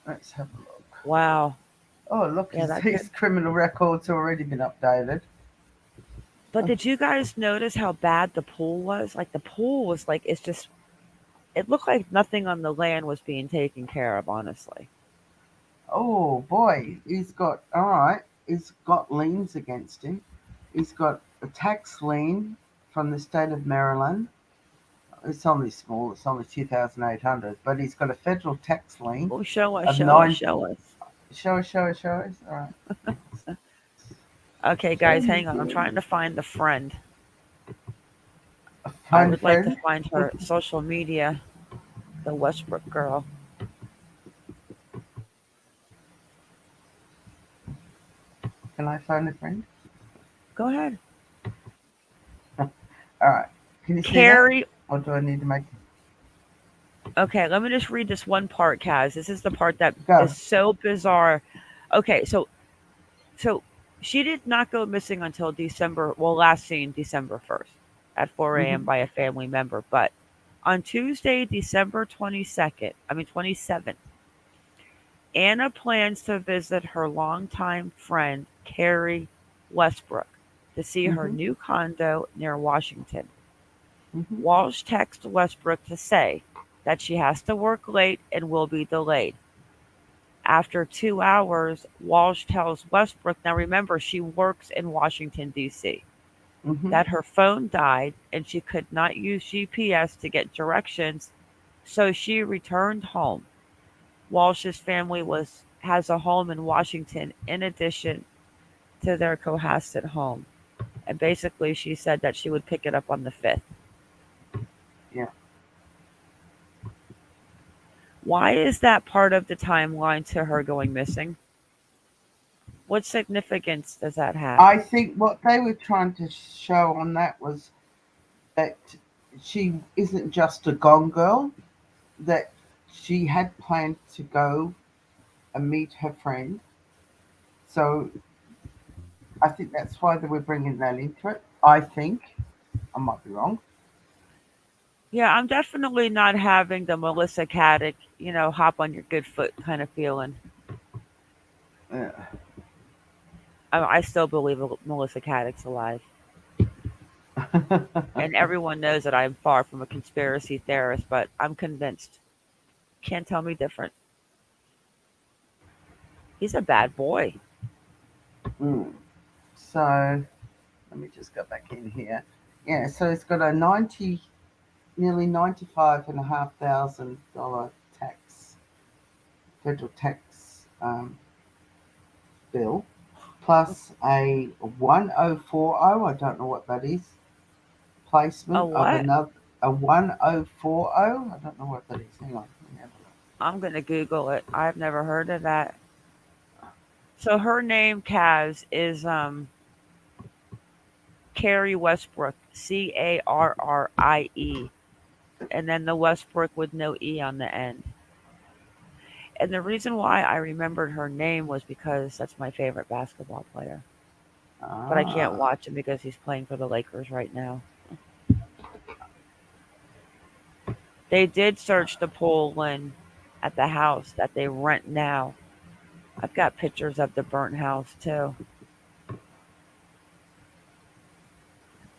Let's have a look. Wow. Oh, look, Yeah, that his could. criminal record's already been updated. But did you guys notice how bad the pool was? Like the pool was like it's just it looked like nothing on the land was being taken care of, honestly. Oh boy, all right. He's got liens against him. He's got a tax lien from the state of Maryland. It's only small. It's only 2,800, but he's got a federal tax lien Oh, show us, of show us, nine. show us. Show us, show us, show us. All right. Okay, Show guys, me. hang on. I'm trying to find the friend. I Find a would like to friend. find her social media, the Westbrook girl. Can I find a friend? Go ahead. All right. Can you see that? Carrie. Or do I need to make? Okay, let me just read this one part, Kaz. This is the part that Go. is so bizarre. Okay, so she did not go missing until December. Well, last seen December 1st at 4 a.m. by a family member. But on Tuesday, December 22nd, I mean 27th, Anna plans to visit her longtime friend Carrie Westbrook to see her new condo near Washington. Walsh texts Westbrook to say that she has to work late and will be delayed. After 2 hours, Walsh tells Westbrook, now remember, she works in Washington, D.C., that her phone died and she could not use GPS to get directions, so she returned home. Walsh's family has a home in Washington in addition to their Cohasset home. And basically, she said that she would pick it up on the 5th. Yeah. Why is that part of the timeline to her going missing? What significance does that have? I think what they were trying to show on that was that she isn't just a gone girl, that she had planned to go and meet her friend. So I think that's why they were bringing that into it. I think. I might be wrong. Yeah, I'm definitely not having the Melissa Caddick, hop on your good foot kind of feeling. Yeah. I still believe Melissa Caddick's alive. And everyone knows that I'm far from a conspiracy theorist, but I'm convinced. Can't tell me different. He's a bad boy. So let me just go back in here. Yeah, so it's got a nearly $95,500 federal tax bill, plus a 1040. I don't know what that is. Placement A of what? a 1040. I don't know what that is. Hang on. Let me have a look. I'm going to Google it. I've never heard of that. So her name, Kaz, is Carrie Westbrook, Carrie, and then the Westbrook with no E on the end. And the reason why I remembered her name was because that's my favorite basketball player. But I can't watch him because he's playing for the Lakers right now. They did search the pool when at the house that they rent now. I've got pictures of the burnt house too.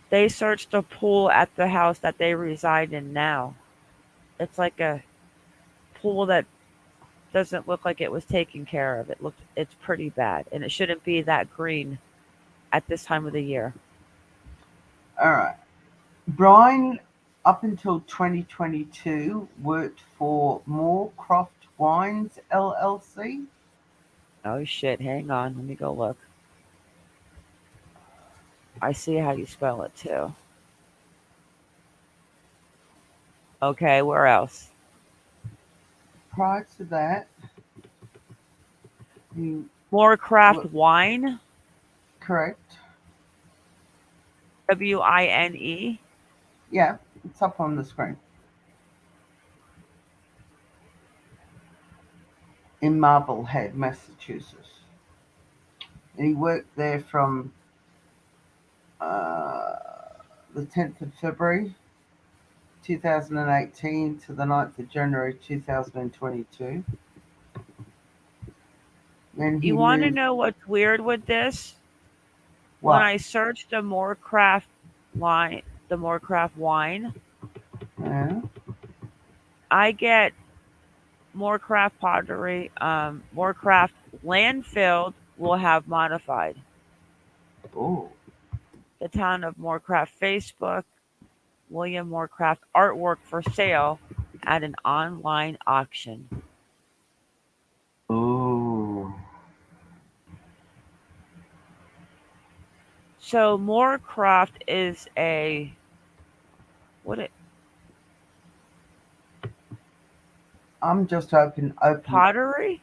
They searched the pool at the house that they reside in now. It's like a pool that doesn't look like it was taken care of. It's pretty bad and it shouldn't be that green at this time of the year. All right. Brian, up until 2022, worked for Moorcroft Wines LLC. Oh shit, hang on, let me go look. I see how you spell it too. Okay, where else? Prior to that, he Moorcraft Wine. Correct. WINE. Yeah, it's up on the screen. In Marblehead, Massachusetts. And he worked there from the 10th of February 2018 to the 9th of January 2022. Then he You want to moved. know what's weird with this? When What? I searched the Moorcraft wine, Yeah. I get Moorcraft pottery, Moorcraft landfill will have modified. Oh. The town of Moorcraft Facebook, William Moorcraft artwork for sale at an online auction. Oh. So Moorcraft is a what it I'm just open. pottery?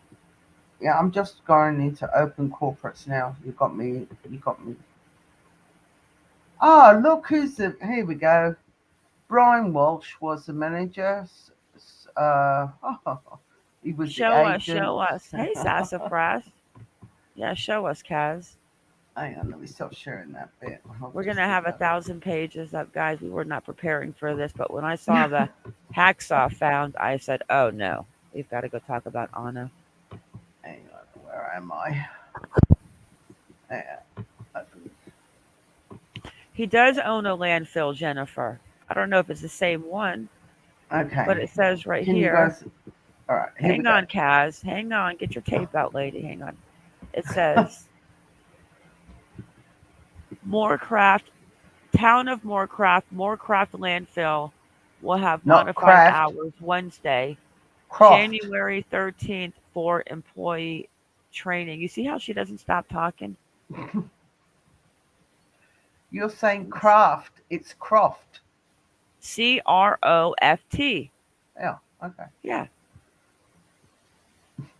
Yeah, I'm just going into open corporates now. You got me. You got me. Ah, look who's the. Here we go. Brian Walsh was the manager. Uh, he was the Show us, agent. show us. Hey, Sassafras. Yeah, show us, Kaz. Hang on, let me stop sharing that bit. We're gonna have 1,000 pages up, guys. We were not preparing for this, but when I saw the hacksaw found, I said, "Oh no, we've got to go talk about Ana." Hang on, where am I? He does own a landfill, Jennifer. I don't know if it's the same one, Okay. but it says right Can you here. guys? All right, here we Hang go. on, Kaz. Hang on. Get your tape out, lady. Hang on. It says Moorcraft, town of Moorcraft, Moorcraft landfill will have Not modified craft. hours Wednesday, Croft. January 13th for employee training. You see how she doesn't stop talking? You're saying craft. It's Croft. CROFT. Yeah. Okay. Yeah.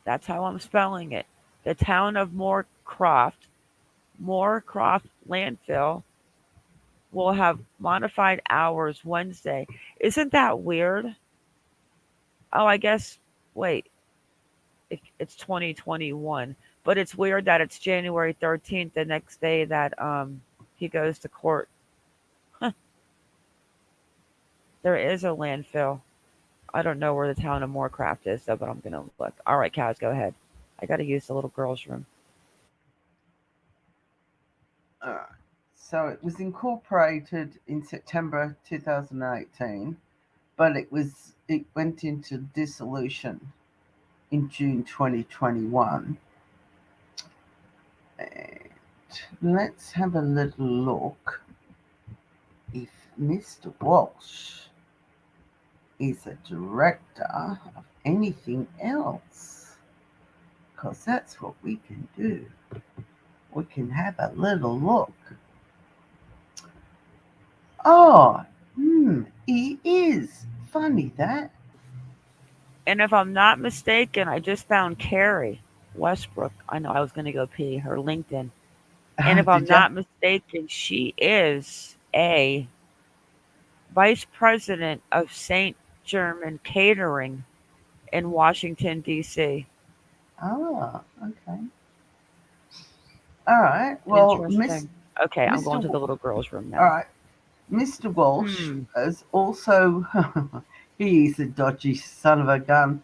That's how I'm spelling it. The town of Moorcroft landfill will have modified hours Wednesday. Isn't that weird? Oh, I guess, wait, it's 2021. But it's weird that it's January 13th, the next day that he goes to court. Huh. There is a landfill. I don't know where the town of Moorcraft is, though, but I'm going to look. All right, Kaz, go ahead. I got to use the little girl's room. All right. So it was incorporated in September 2018, but it went into dissolution in June 2021. And let's have a little look if Mr. Walsh is a director of anything else, because that's what we can do. We can have a little look. Oh, he is. Funny that. And if I'm not mistaken, I just found Carrie Westbrook. I know I was going to go pee her LinkedIn. And if I'm Did ya? not mistaken, she is a vice president of St. German Catering in Washington, D.C. Ah, okay. All right. Well, Interesting. Okay, I'm going Mr. to the little girl's room All now. right. Mr. Walsh has also He's a dodgy son of a gun.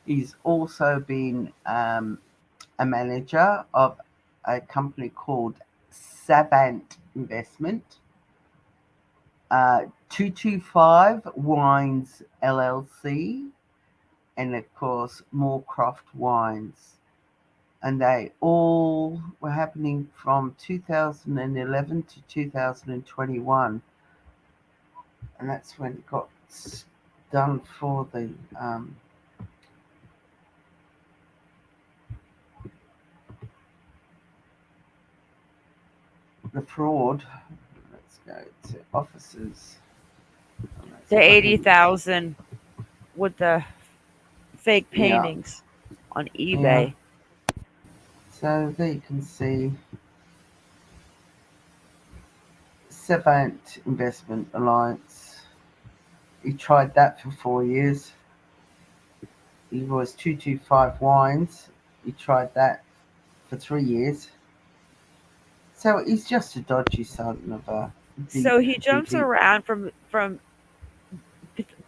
He's also been a manager of a company called Savant Investment, 225 Wines LLC, and of course Moorcroft Wines. And they all were happening from 2011 to 2021. And that's when it got done for the fraud. Let's go to officers. The 80,000 with the fake Yeah, paintings on yeah. eBay. So there you can see Savant Investment Alliance. He tried that for 4 years. He was 225 Wines. He tried that for 3 years. So he's just a dodgy son of a So he beep jumps beep. around from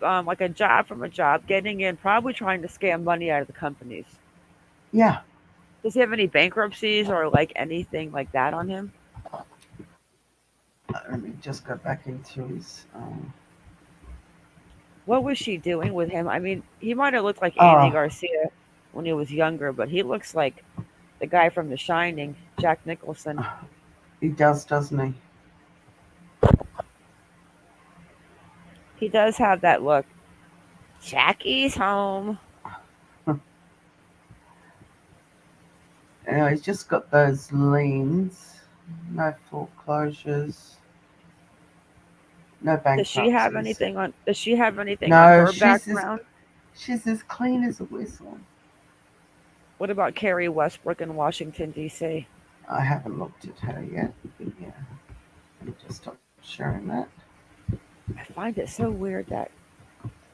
like a job from a job, getting in, probably trying to scam money out of the companies. Yeah. Does he have any bankruptcies or like anything like that on him? Let me just go back into his. What was she doing with him? I mean, he might have looked like Andy Oh, Garcia when he was younger, but he looks like the guy from The Shining, Jack Nicholson. he does, doesn't he? He does have that look. Jackie's home. He's just got those liens, no foreclosures, no Does she have bankruptcies. anything on? Does she have anything on No, her background? she's as clean as a whistle. What about Carrie Westbrook in Washington D.C.? I haven't looked at her yet. But yeah, let me just stop sharing that. I find it so weird that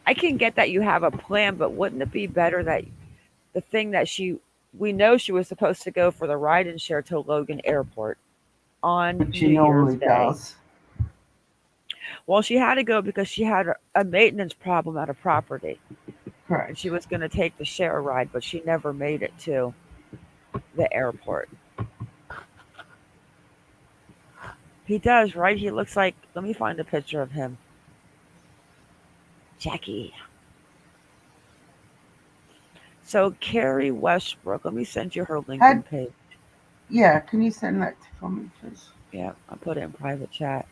I can get that you have a plan, but wouldn't it be better that the thing that we know she was supposed to go for the ride and share to Logan Airport on But she New Year's normally Day? does. Well, she had to go because she had a maintenance problem at a property, and Correct. she was going to take the share ride, but she never made it to the airport. He does, right? He looks like. Let me find a picture of him. Jackie. So Carrie Westbrook. Let me send you her Had LinkedIn page. Yeah, can you send that for me, please? Yeah, I'll put it in private chat.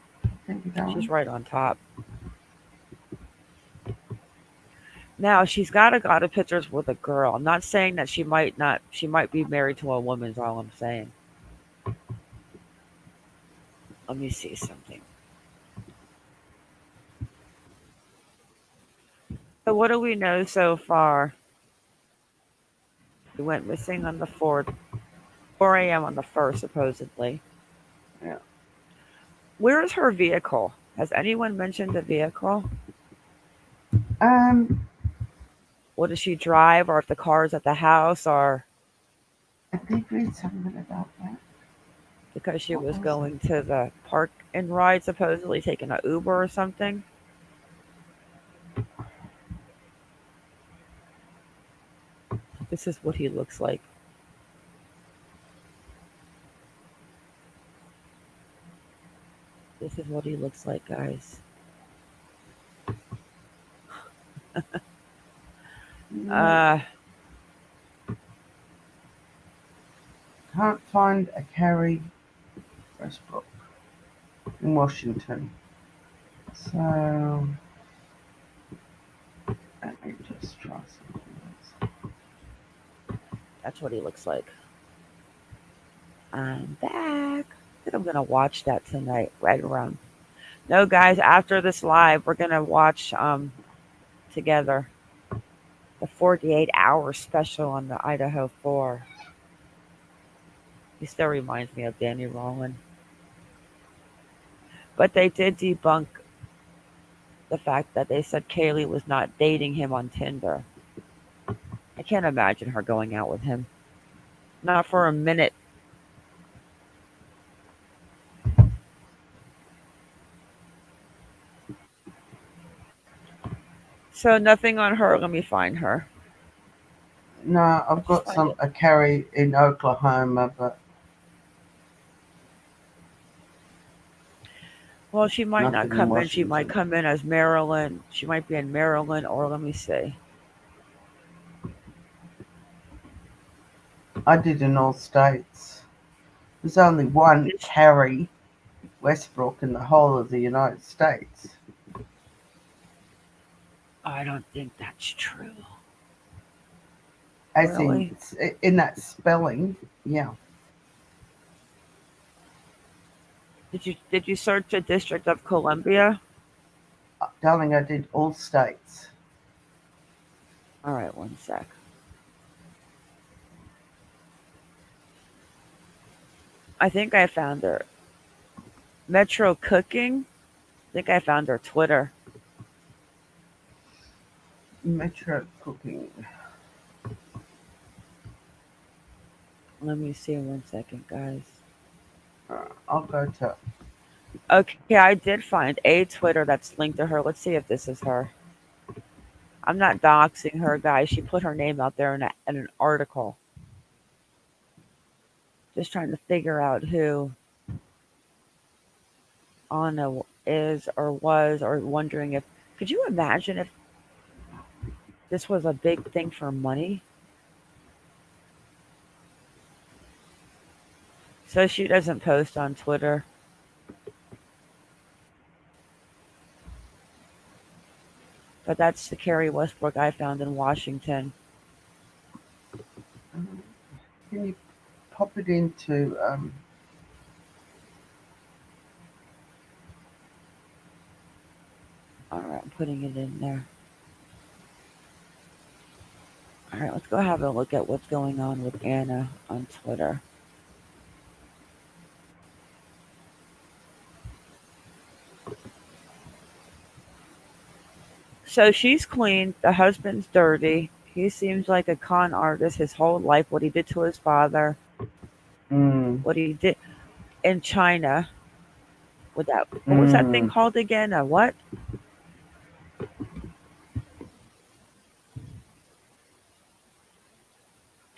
Thank you, darling. She's right on top. Now she's got a lot of pictures with a girl. I'm not saying that she might not. She might be married to a woman. Is all I'm saying. Let me see something. So what do we know so far? He went missing on the 4th, 4 a.m. on the 1st, supposedly. Yeah. Where is her vehicle? Has anyone mentioned the vehicle? Um, What does she drive, or if the car's at the house, or I did read something about that. because she What was was going it? to the park and ride, supposedly taking an Uber or something? This is what he looks like. This is what he looks like, guys. No, Uh, can't find a Carrie Westbrook in Washington. So let me just try something else. that's what he looks like. I'm back. I think I'm gonna watch that tonight, right around. No, guys, after this live, we're gonna watch together the 48-hour special on the Idaho 4. He still reminds me of Danny Rowan. But they did debunk the fact that they said Kaylee was not dating him on Tinder. I can't imagine her going out with him. Not for a minute. So nothing on her. Let me find her. No, I've got a carry in Oklahoma, but Well, she might not nothing in come in. She might Washington. come in as Maryland. She might be in Maryland, or let me see. I did in all states. There's only one carry Westbrook in the whole of the United States. I don't think that's true. As Really? in that spelling, yeah. Did you search the District of Columbia? Darling, I did all states. All right, one sec. I think I found her. Metro Cooking. I think I found her Twitter. Metro Cooking. Let me see 1 second, guys. I'll go to. Okay, I did find a Twitter that's linked to her. Let's see if this is her. I'm not doxing her, guys. She put her name out there in an article. Just trying to figure out who Anna is or was, or wondering if. Could you imagine if this was a big thing for money? So she doesn't post on Twitter. But that's the Carrie Westbrook I found in Washington. Can you pop it into? All right, I'm putting it in there. All right, let's go have a look at what's going on with Anna on Twitter. So she's clean. The husband's dirty. He seems like a con artist his whole life. What he did to his father, what he did in China with that. What was that thing called again? A what?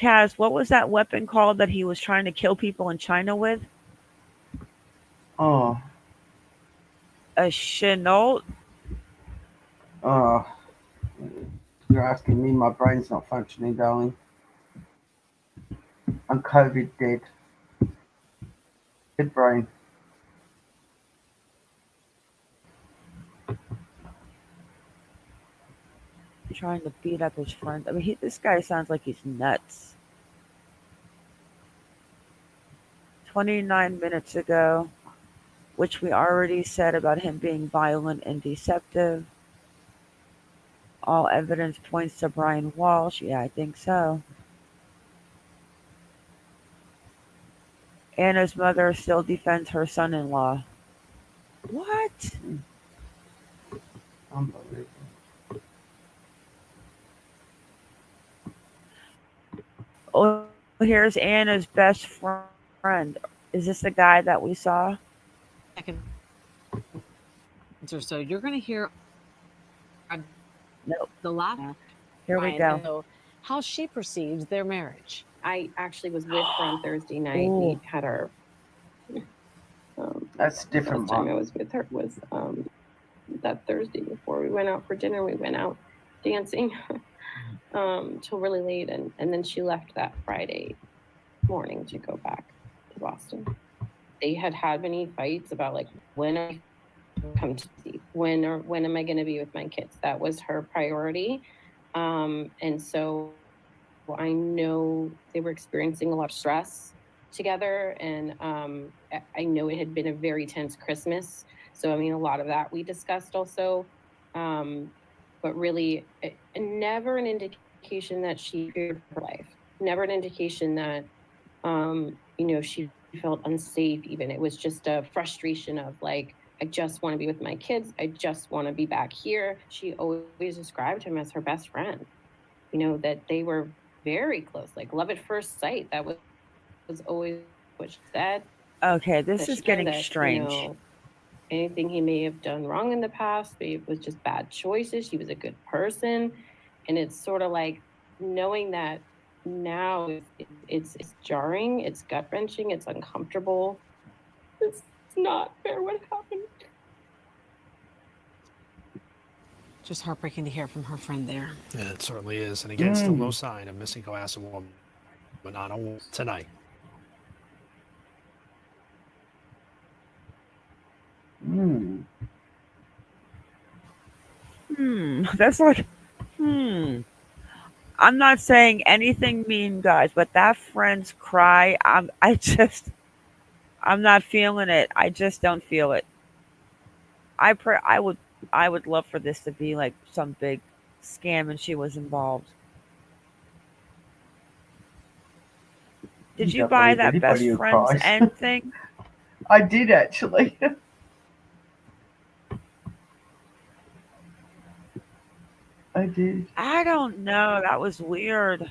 Kaz, what was that weapon called that he was trying to kill people in China with? Oh. A Chenault? Oh. You're asking me. My brain's not functioning, darling. I'm COVID dead. Dead brain. Trying to beat up his friend. I mean, this guy sounds like he's nuts. 29 minutes ago, which we already said about him being violent and deceptive. All evidence points to Brian Walsh. Yeah, I think so. Anna's mother still defends her son-in-law. What? Unbelievable. Oh, here's Anna's best friend. Is this the guy that we saw? Or so you're going to hear nope. The last. Here we go. And how she perceives their marriage. I actually was with her on Thursday night. We had our. That's different. The last time I was with her was that Thursday before we went out for dinner. We went out dancing till really late, and then she left that Friday morning to go back to Boston. They had many fights about like when I come to see, when am I going to be with my kids? That was her priority, and so I know they were experiencing a lot of stress together, and I know it had been a very tense Christmas. So I mean, a lot of that we discussed also, but really, never an indication that she feared for her life. Never an indication that she felt unsafe. Even it was just a frustration of like, I just want to be with my kids. I just want to be back here. She always described him as her best friend. That they were very close, like love at first sight. That was always what she said. Okay, this is getting strange. anything he may have done wrong in the past. Maybe it was just bad choices. She was a good person. And it's sort of like knowing that now it's jarring, it's gut wrenching, it's uncomfortable. It's not fair what happened. Just heartbreaking to hear from her friend there. Yeah, it certainly is. And again, still no sign of missing Cohasset woman Ana Walshe tonight. That's like, I'm not saying anything mean, guys, but that friend's cry, I'm not feeling it. I just don't feel it. I would, I would love for this to be like some big scam and she was involved. You Did you don't buy believe that best anybody who friend's cries. end thing? I did actually. I did. I don't know. That was weird.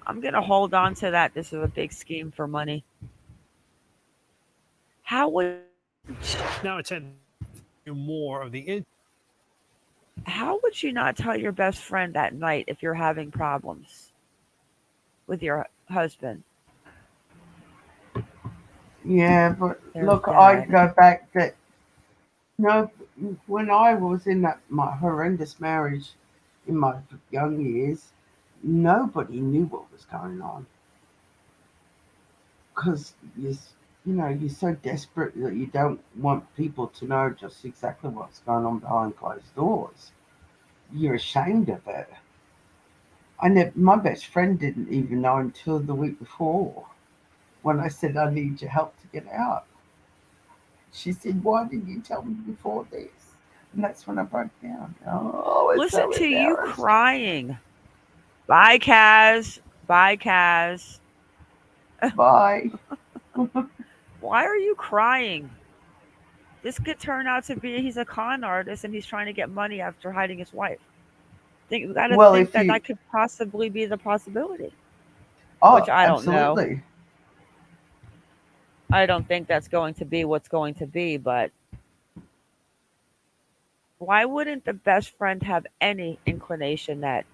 I'm gonna hold on to that. This is a big scheme for money. How would Now it's had more of the how would you not tell your best friend that night if you're having problems with your husband? Yeah, but There's look, I that. go back that no, when I was in that my horrendous marriage in my young years, nobody knew what was going on because you're so desperate that you don't want people to know just exactly what's going on behind closed doors. You're ashamed of it. My best friend didn't even know until the week before when I said I need your help to get out. She said, "Why didn't you tell me before this?" And that's when I broke down. Oh, I was Listen so to you embarrassed. crying. Bye, Kaz. Bye, Kaz. Bye. Why are you crying? This could turn out to be he's a con artist and he's trying to get money after hiding his wife. Think we got to Well, think if that you, that could possibly be the possibility, which oh, I don't know. absolutely. I don't think that's going to be what's going to be, but why wouldn't the best friend have any inclination that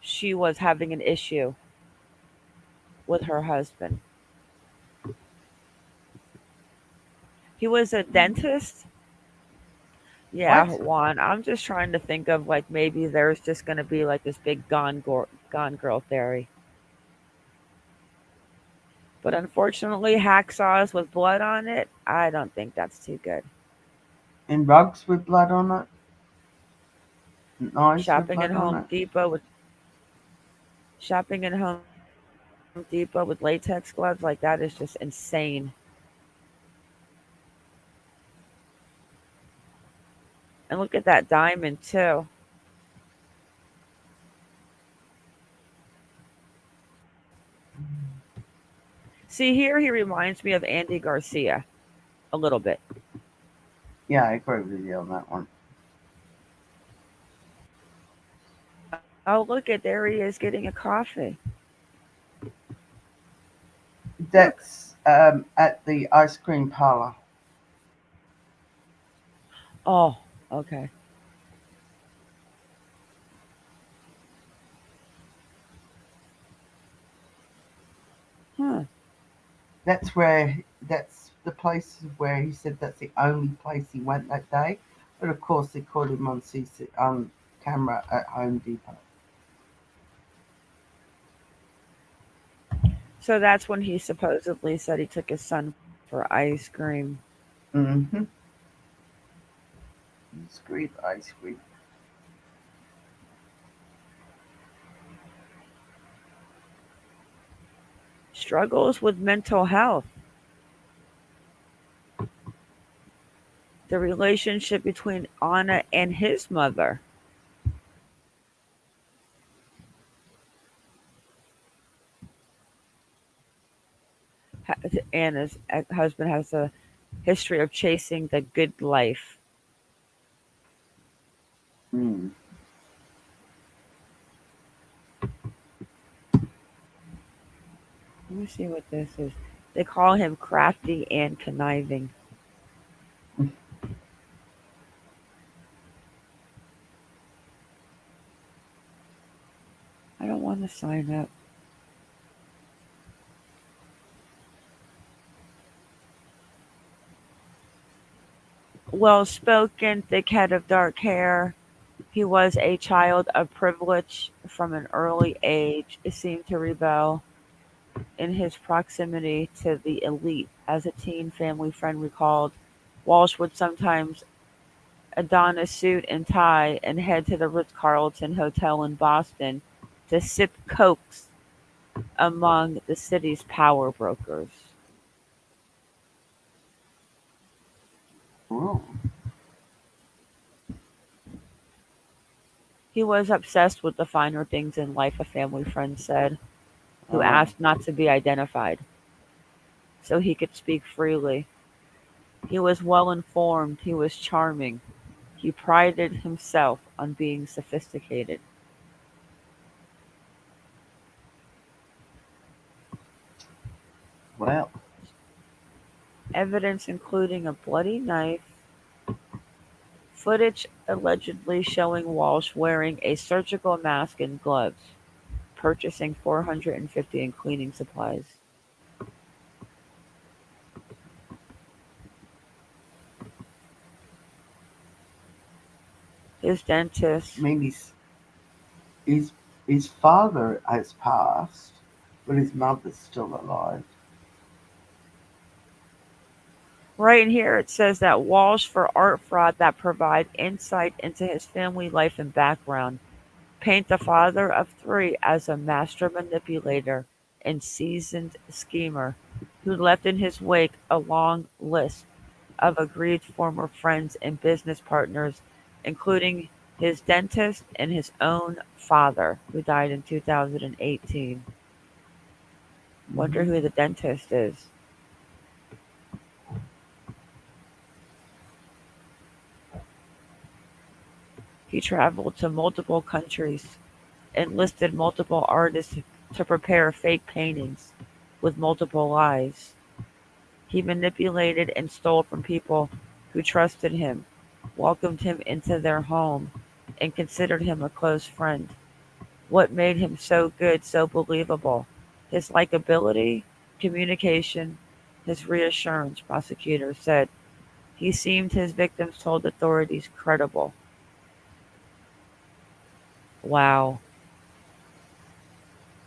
she was having an issue with her husband? He was a dentist. Yeah, What? Juan. I'm just trying to think of like maybe there's just going to be like this big gone girl theory. But unfortunately, hacksaws with blood on it, I don't think that's too good. And rugs with blood on it, knives with Shopping at blood on Home it. Depot with shopping at Home Depot with latex gloves like that is just insane. And look at that diamond too. See here, he reminds me of Andy Garcia a little bit. Yeah, I agree with you on that one. Oh, look at there he is getting a coffee. Look. That's at the ice cream parlor. Oh, okay. Huh. That's the place where he said that's the only place he went that day. But of course, they caught him on camera at Home Depot. So that's when he supposedly said he took his son for ice cream. Mm-hmm. Squeeze ice cream. Struggles with mental health. The relationship between Anna and his mother. Anna's husband has a history of chasing the good life. Mm. Let me see what this is. They call him crafty and conniving. I don't want to sign up. Well spoken, thick head of dark hair. He was a child of privilege from an early age. It seemed to rebel in his proximity to the elite. As a teen, family friend recalled, Walsh would sometimes don a suit and tie and head to the Ritz-Carlton Hotel in Boston to sip cokes among the city's power brokers. Oh. He was obsessed with the finer things in life, a family friend said, who Oh. asked not to be identified so he could speak freely. He was well informed, he was charming. He prided himself on being sophisticated. Well. Evidence including a bloody knife, footage allegedly showing Walsh wearing a surgical mask and gloves, purchasing 450 in cleaning supplies. His dentist. I mean, his father has passed, but his mother's still alive. Right in here it says that Walsh for art fraud that provide insight into his family life and background. Paint the father of three as a master manipulator and seasoned schemer who left in his wake a long list of agreed former friends and business partners, including his dentist and his own father, who died in 2018. Wonder who the dentist is. He traveled to multiple countries, enlisted multiple artists to prepare fake paintings with multiple lies. He manipulated and stole from people who trusted him, welcomed him into their home, and considered him a close friend. What made him so good, so believable? His likability, communication, his reassurance, prosecutors said. He seemed, his victims told authorities, credible. Wow.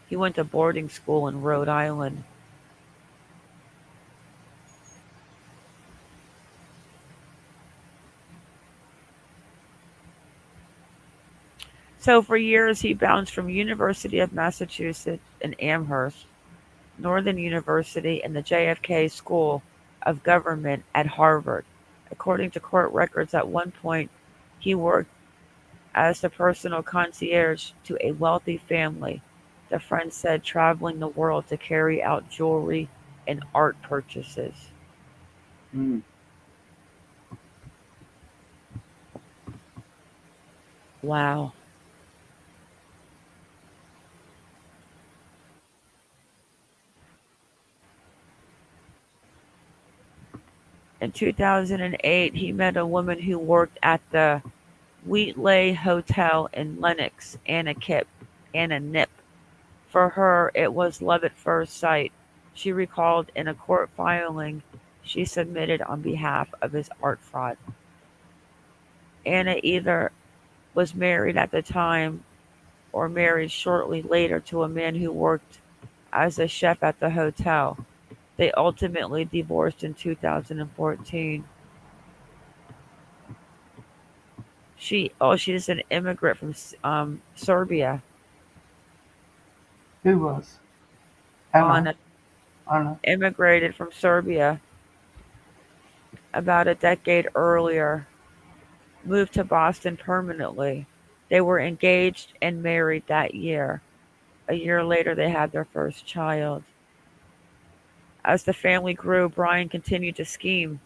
He went to boarding school in Rhode Island. So for years he bounced from University of Massachusetts in Amherst, Northern University, and the JFK School of Government at Harvard. According to court records, at one point he worked as the personal concierge to a wealthy family, the friend said, traveling the world to carry out jewelry and art purchases. Mm. Wow. In 2008, he met a woman who worked at the Wheatley Hotel in Lenox, Anna Nip. For her, it was love at first sight. She recalled in a court filing she submitted on behalf of his art fraud. Anna either was married at the time or married shortly later to a man who worked as a chef at the hotel. They ultimately divorced in 2014. She's an immigrant from Serbia. Who was? Anna. Anna Anna. immigrated from Serbia about a decade earlier, moved to Boston permanently. They were engaged and married that year. A year later, they had their first child. As the family grew, Brian continued to scheme.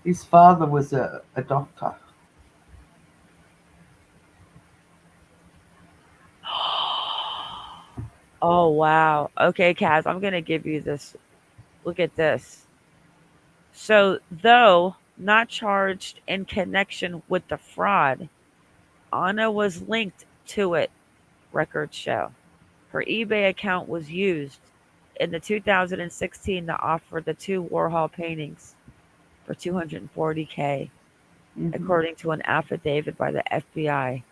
His father was a doctor. Oh, wow. Okay, Kaz, I'm going to give you this. Look at this. So, though not charged in connection with the fraud, Anna was linked to it, records show. Her eBay account was used in the 2016 to offer the two Warhol paintings for 240K, according to an affidavit by the FBI.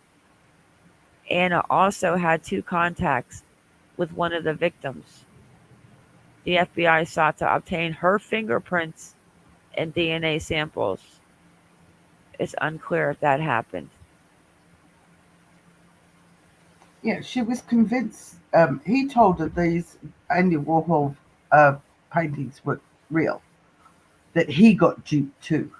Anna also had two contacts with one of the victims. The FBI sought to obtain her fingerprints and DNA samples. It's unclear if that happened. Yeah, she was convinced. He told her these Andy Warhol paintings were real, that he got duped too.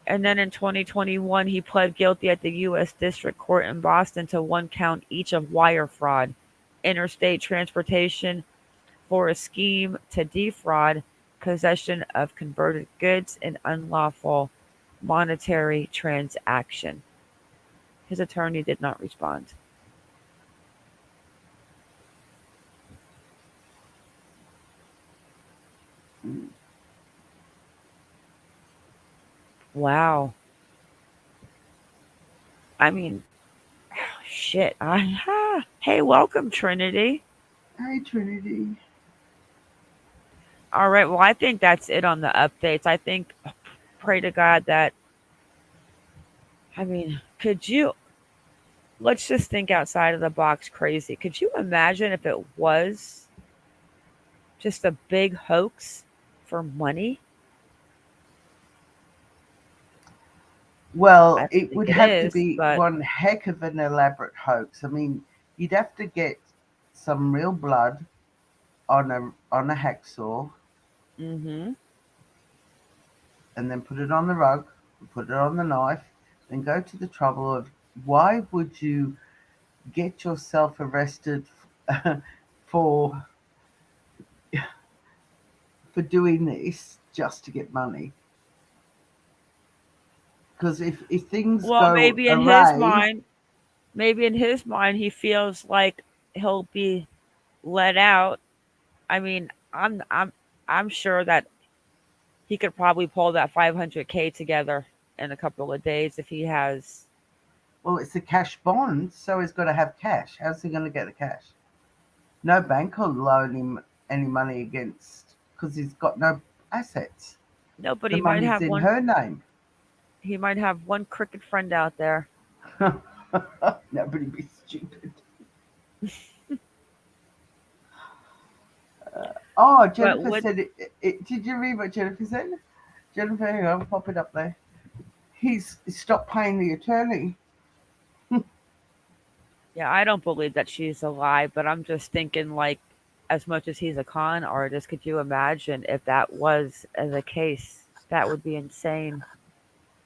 And then in 2021, he pled guilty at the U.S. District Court in Boston to one count each of wire fraud, interstate transportation for a scheme to defraud, possession of converted goods, and unlawful monetary transaction. His attorney did not respond. Wow. I mean, shit. Hey, welcome, Trinity. Hi, Trinity. All right. Well, I think that's it on the updates. I think, pray to God that, I mean, could you, let's just think outside of the box crazy. Could you imagine if it was just a big hoax for money? Well, I it think would it have to is, be but one heck of an elaborate hoax. I mean, you'd have to get some real blood on a hacksaw, mm-hmm. and then put it on the rug, put it on the knife, then go to the trouble of why would you get yourself arrested for for doing this just to get money? Because if things Well, go awry, maybe in his mind, he feels like he'll be let out. I mean, I'm sure that he could probably pull that 500K together in a couple of days if he has. well, it's a cash bond, so he's got to have cash. How's he going to get the cash? No bank will loan him any money against, because he's got no assets. No, but The he might money's have in one. her name. He might have one crooked friend out there. Nobody be stupid. Oh, But Jennifer would said it. Did you read what Jennifer said? Jennifer, hang on, pop it up there. He's stopped paying the attorney. Yeah, I don't believe that she's alive, but I'm just thinking like as much as he's a con artist, could you imagine if that was the case? That would be insane.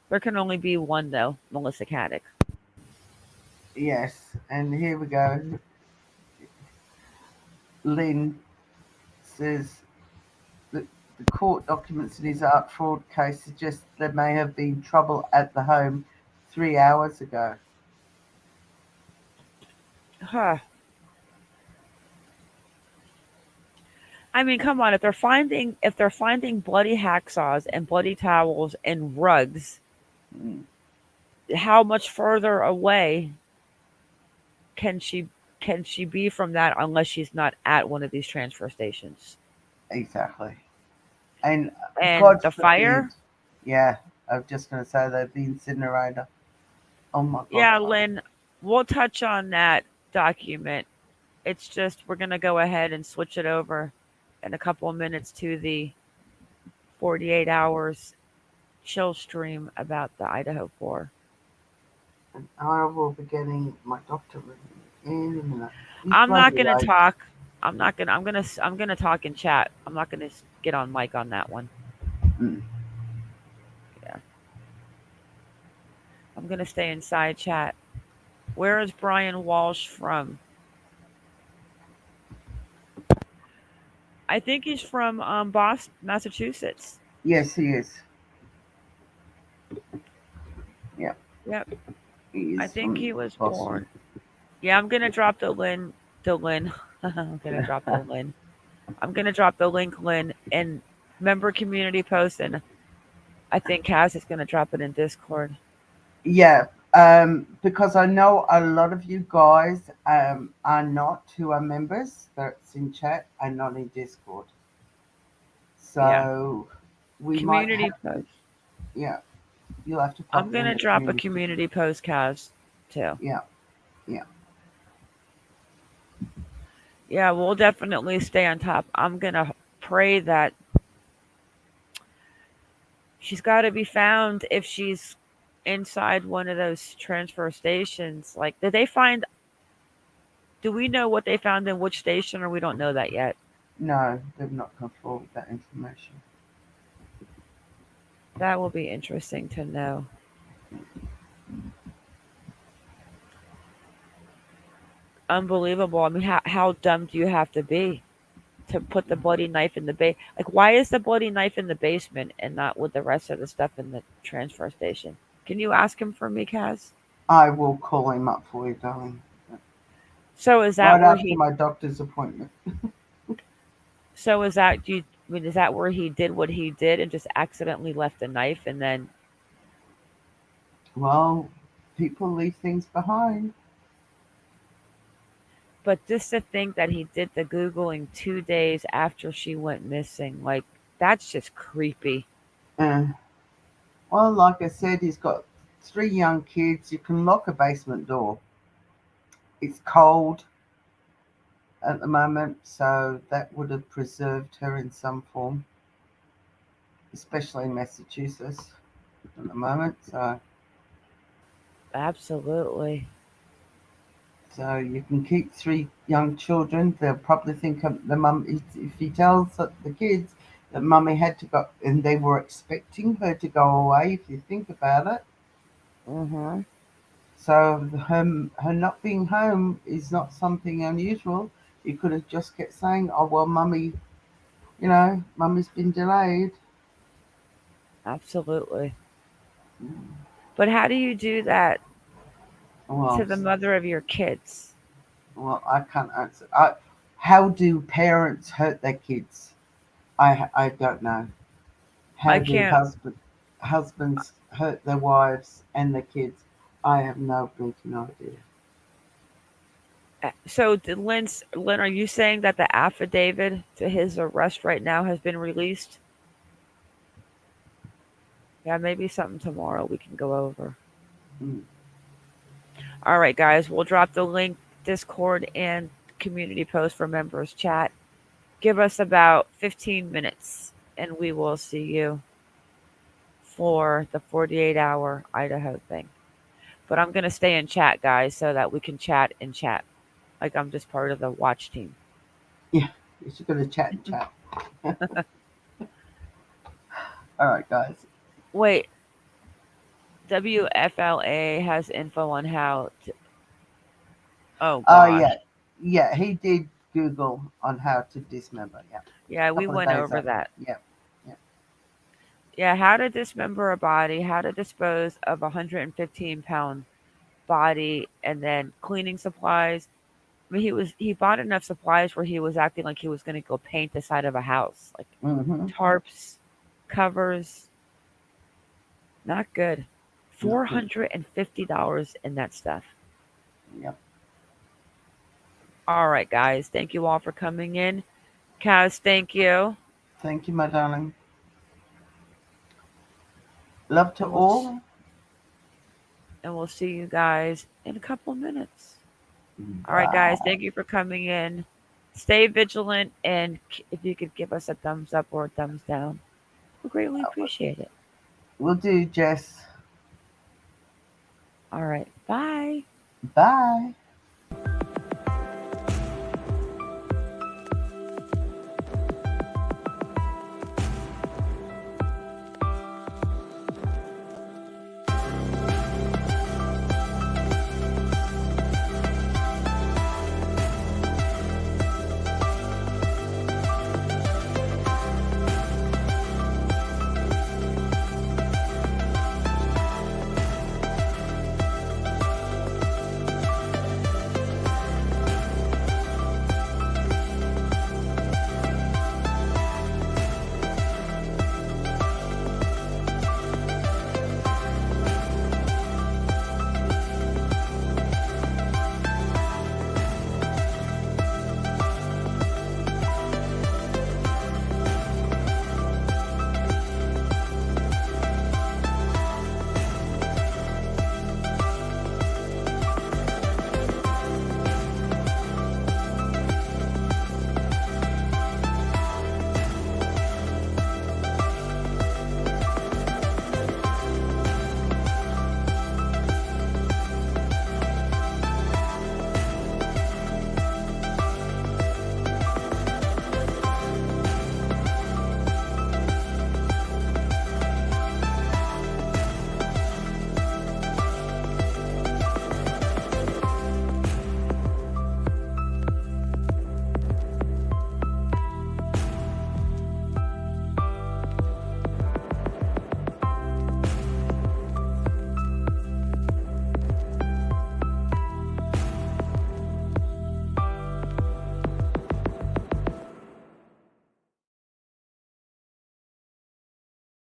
There can only be one though, Melissa Caddick. Yes, and here we go. Lynn says the court documents in his art fraud case suggest there may have been trouble at the home 3 hours ago. Huh. I mean, come on, if they're finding bloody hacksaws and bloody towels and rugs, how much further away can she be from that unless she's not at one of these transfer stations? Exactly. And And God the forbid, fire? yeah, I was just going to say that the incinerator. Oh my God. Yeah, Lynn, we'll touch on that document. It's just we're going to go ahead and switch it over in a couple of minutes to the 48 hours chill stream about the Idaho 4. And I will be getting my doctor in a minute. He's I'm not bloody going to late. talk. I'm going to talk in chat. I'm not going to get on mic on that one. Mm. Yeah. I'm going to stay inside chat. Where is Brian Walsh from? I think he's from Boston, Massachusetts. Yes, he is. Yeah. Yep. He I is think from he was Boston. born. Yeah, I'm gonna drop the link. I'm gonna drop the link. I'm gonna drop the link, Lynn, and member community post and I think Kaz is going to drop it in Discord. Yeah, because I know a lot of you guys are not who are members that's in chat and not in Discord. Yeah. So we might Community have, post. yeah, you'll have to pop I'm it going in to the drop a community. community post, Kaz, too. Yeah, yeah. Yeah, we'll definitely stay on top. I'm going to pray that she's got to be found if she's inside one of those transfer stations. Like, did they find, do we know what they found in which station, or we don't know that yet? No, they've not come forward with that information. That will be interesting to know. Unbelievable. I mean, how dumb do you have to be to put the bloody knife in the Like, why is the bloody knife in the basement and not with the rest of the stuff in the transfer station? Can you ask him for me, Kaz? I will call him up for you, darling. So is that Right where after he? my doctor's appointment. So is that do you? I mean, is that where he did what he did and just accidentally left a knife and then? Well, people leave things behind. But just to think that he did the googling 2 days after she went missing, like that's just creepy. Uh, well, like I said, he's got 3 young kids. You can lock a basement door. It's cold at the moment, so that would have preserved her in some form, especially in Massachusetts at the moment. Absolutely. So you can keep 3 young children. They'll probably think of the mum. If he tells the kids that mummy had to go, and they were expecting her to go away. If you think about it, Mm-hmm. so her not being home is not something unusual. You could have just kept saying, "Oh well, mummy, mummy's been delayed." Absolutely. But how do you do that to Well, the mother of your kids? I can't answer. How do parents hurt their kids? I don't know. I How do can't. husbands hurt their wives and their kids? I have no blinking idea. So, Lynn, are you saying that the affidavit to his arrest right now has been released? Yeah, maybe something tomorrow we can go over. Mm. All right, guys, we'll drop the link, Discord, and community post for members chat. Give us about 15 minutes, and we will see you for the 48-hour Idaho thing. But I'm going to stay in chat, guys, so that we can chat and chat. Like I'm just part of the watch team. Yeah, you're just gonna chat and chat. All right, guys. Wait, WFLA has info on how to. Oh, Oh gosh. yeah. He did Google on how to dismember. Yeah, Yeah, a we couple of went days over ago. that. Yeah, yeah. Yeah, how to dismember a body, how to dispose of a 115-pound body, and then cleaning supplies. I mean, he bought enough supplies where he was acting like he was going to go paint the side of a house, like Mm-hmm. tarps, covers. Not good. Not good. $450 in that stuff. Yep. All right, guys. Thank you all for coming in. Kaz, thank you. Thank you, my darling. Love to And all. we'll see you guys in a couple minutes. All right, guys. Bye. Thank you for coming in. Stay vigilant, and if you could give us a thumbs up or a thumbs down, we greatly appreciate it. We'll do, Jess. All right. Bye. Bye.